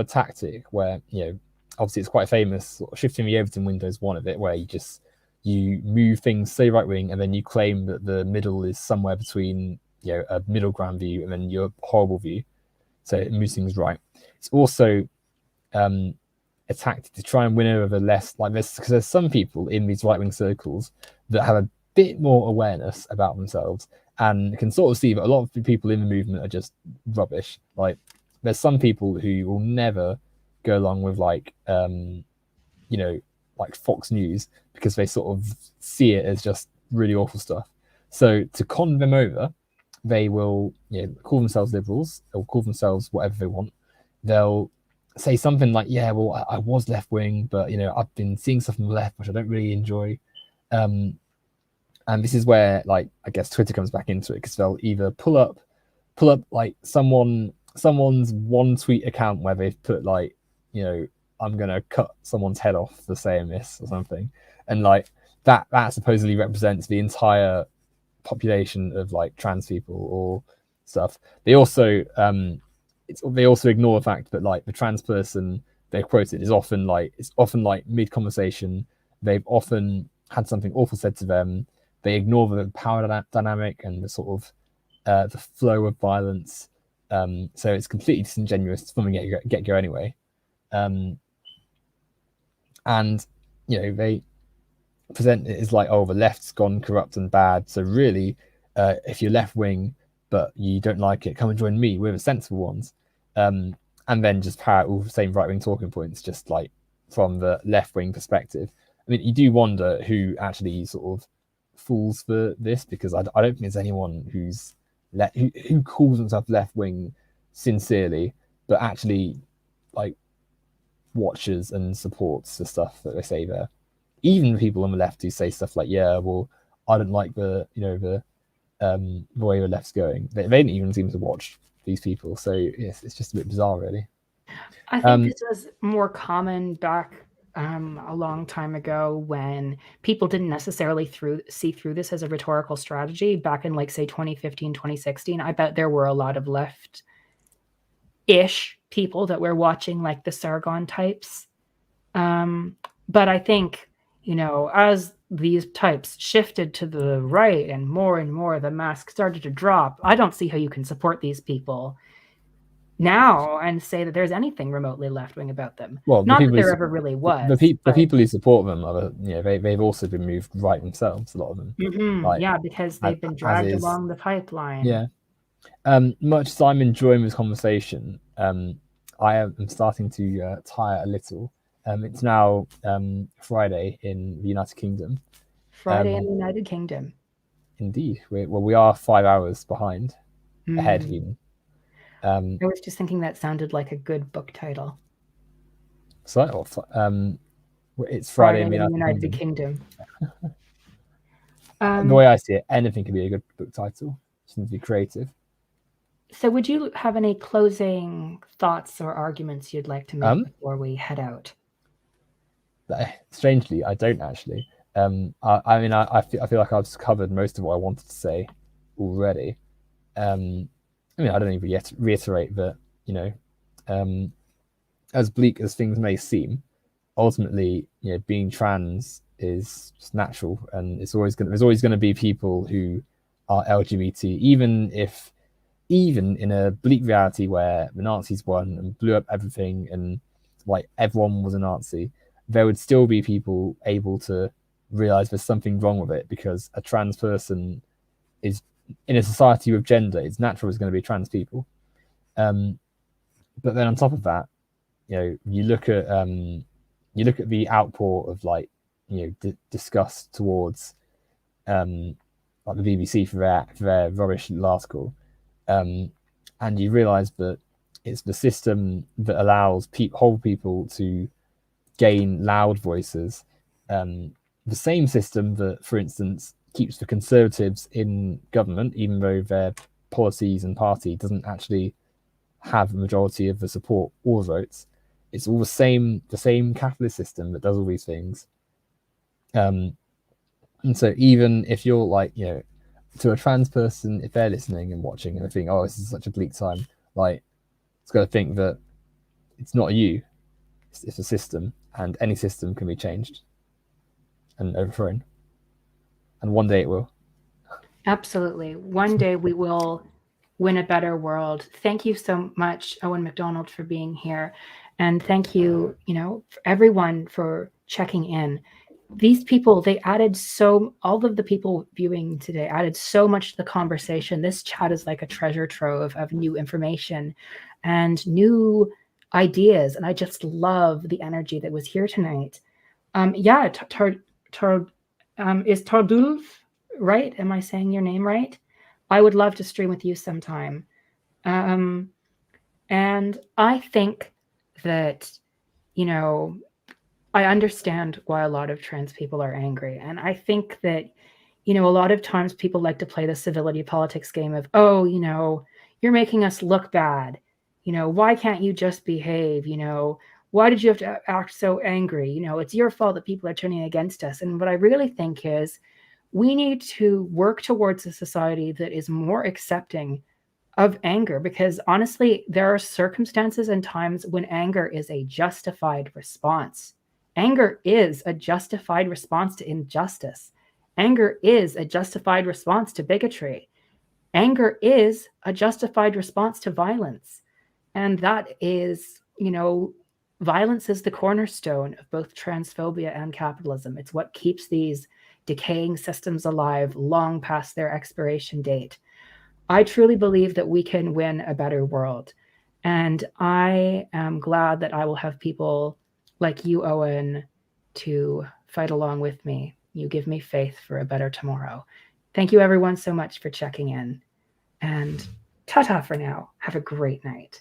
tactic where, you know, obviously it's quite famous. Sort of shifting the Overton window is one of it, where you move things so right wing, and then you claim that the middle is somewhere between, you know, a middle ground view and then your horrible view. So it moves things right. It's also a tactic to try and win over less like this, because there's some people in these right wing circles that have a bit more awareness about themselves and can sort of see that a lot of the people in the movement are just rubbish. Like, there's some people who will never go along with like you know, like Fox News, because they sort of see it as just really awful stuff. So to con them over, they will, you know, call themselves liberals or call themselves whatever they want. They'll say something like, yeah, well, I was left wing, but, you know, I've been seeing stuff from the left which I don't really enjoy. And this is where, like, I guess Twitter comes back into it, because they'll either pull up like someone's one tweet account where they've put like, you know, I'm gonna cut someone's head off for saying this or something, and like that supposedly represents the entire population of like trans people or stuff. They also ignore the fact that like the trans person they're quoted is often like mid conversation. They've often had something awful said to them. They ignore the power dynamic and the sort of the flow of violence. So it's completely disingenuous from the get go anyway. And, you know, they present it as like, oh, the left's gone corrupt and bad. So really, if you're left wing but you don't like it, come and join me. We're the sensible ones. And then just parrot all the same right wing talking points, just like from the left wing perspective. I mean, you do wonder who actually sort of falls for this, because I don't think there's anyone who calls himself left wing sincerely, but actually like watches and supports the stuff that they say there. Even people on the left who say stuff like, yeah, well, I don't like the way the left's going. They don't even seem to watch these people. So yes, it's just a bit bizarre, really. I think this was more common back a long time ago, when people didn't necessarily see through this as a rhetorical strategy. Back in, like, say 2015, 2016, I bet there were a lot of left-ish people that were watching, like the Sargon types. But I think, you know, as these types shifted to the right and more the mask started to drop, I don't see how you can support these people now and say that there's anything remotely left-wing about them. Well, not that there ever really was. The people who support them are, you know, they've also been moved right themselves, a lot of them. Like, yeah, because they've been dragged along the pipeline. Yeah. Much as I'm enjoying this conversation, I am starting to tire a little. It's now Friday in the United Kingdom. Friday in the United Kingdom. Indeed. We are 5 hours behind, ahead even. I was just thinking that sounded like a good book title. So, it's Friday in the United Kingdom. The way I see it, anything can be a good book title. Just need to be creative. So would you have any closing thoughts or arguments you'd like to make before we head out? Strangely, I don't actually. I mean, I feel like I've covered most of what I wanted to say already. I mean, I don't even reiterate that, you know, as bleak as things may seem, ultimately, you know, being trans is just natural, and there's always going to be people who are LGBT, even in a bleak reality where the Nazis won and blew up everything, and like everyone was a Nazi, there would still be people able to realize there's something wrong with it, because a trans person is, in a society with gender, it's natural it's going to be trans people. But then on top of that, you know, you look at the outpour of, like, you know, disgust towards like the BBC for their rubbish article, and you realise that it's the system that allows whole people to gain loud voices. The same system that, for instance, keeps the Conservatives in government, even though their policies and party doesn't actually have a majority of the support or votes. It's all the same capitalist system that does all these things. And so even if you're, like, you know, to a trans person, if they're listening and watching and they think, oh, this is such a bleak time, like, It's got to think that it's not you, it's a system, and any system can be changed and overthrown. And one day it will. Absolutely. One day we will win a better world. Thank you so much, Owen McDonald, for being here. And thank you, for everyone for checking in. These people, they added all of the people viewing today added so much to the conversation. This chat is like a treasure trove of new information and new ideas. And I just love the energy that was here tonight. Yeah, is Tardulf right? Am I saying your name right? I would love to stream with you sometime. And I think that, I understand why a lot of trans people are angry. And I think that, a lot of times people like to play the civility politics game of, oh, you're making us look bad. Why can't you just behave? Why did you have to act so angry? It's your fault that people are turning against us. And what I really think is we need to work towards a society that is more accepting of anger, because honestly, there are circumstances and times when anger is a justified response. Anger is a justified response to injustice. Anger is a justified response to bigotry. Anger is a justified response to violence. And that is, violence is the cornerstone of both transphobia and capitalism. It's what keeps these decaying systems alive long past their expiration date. I truly believe that we can win a better world. And I am glad that I will have people like you, Owen, to fight along with me. You give me faith for a better tomorrow. Thank you, everyone, so much for checking in. And ta-ta for now. Have a great night.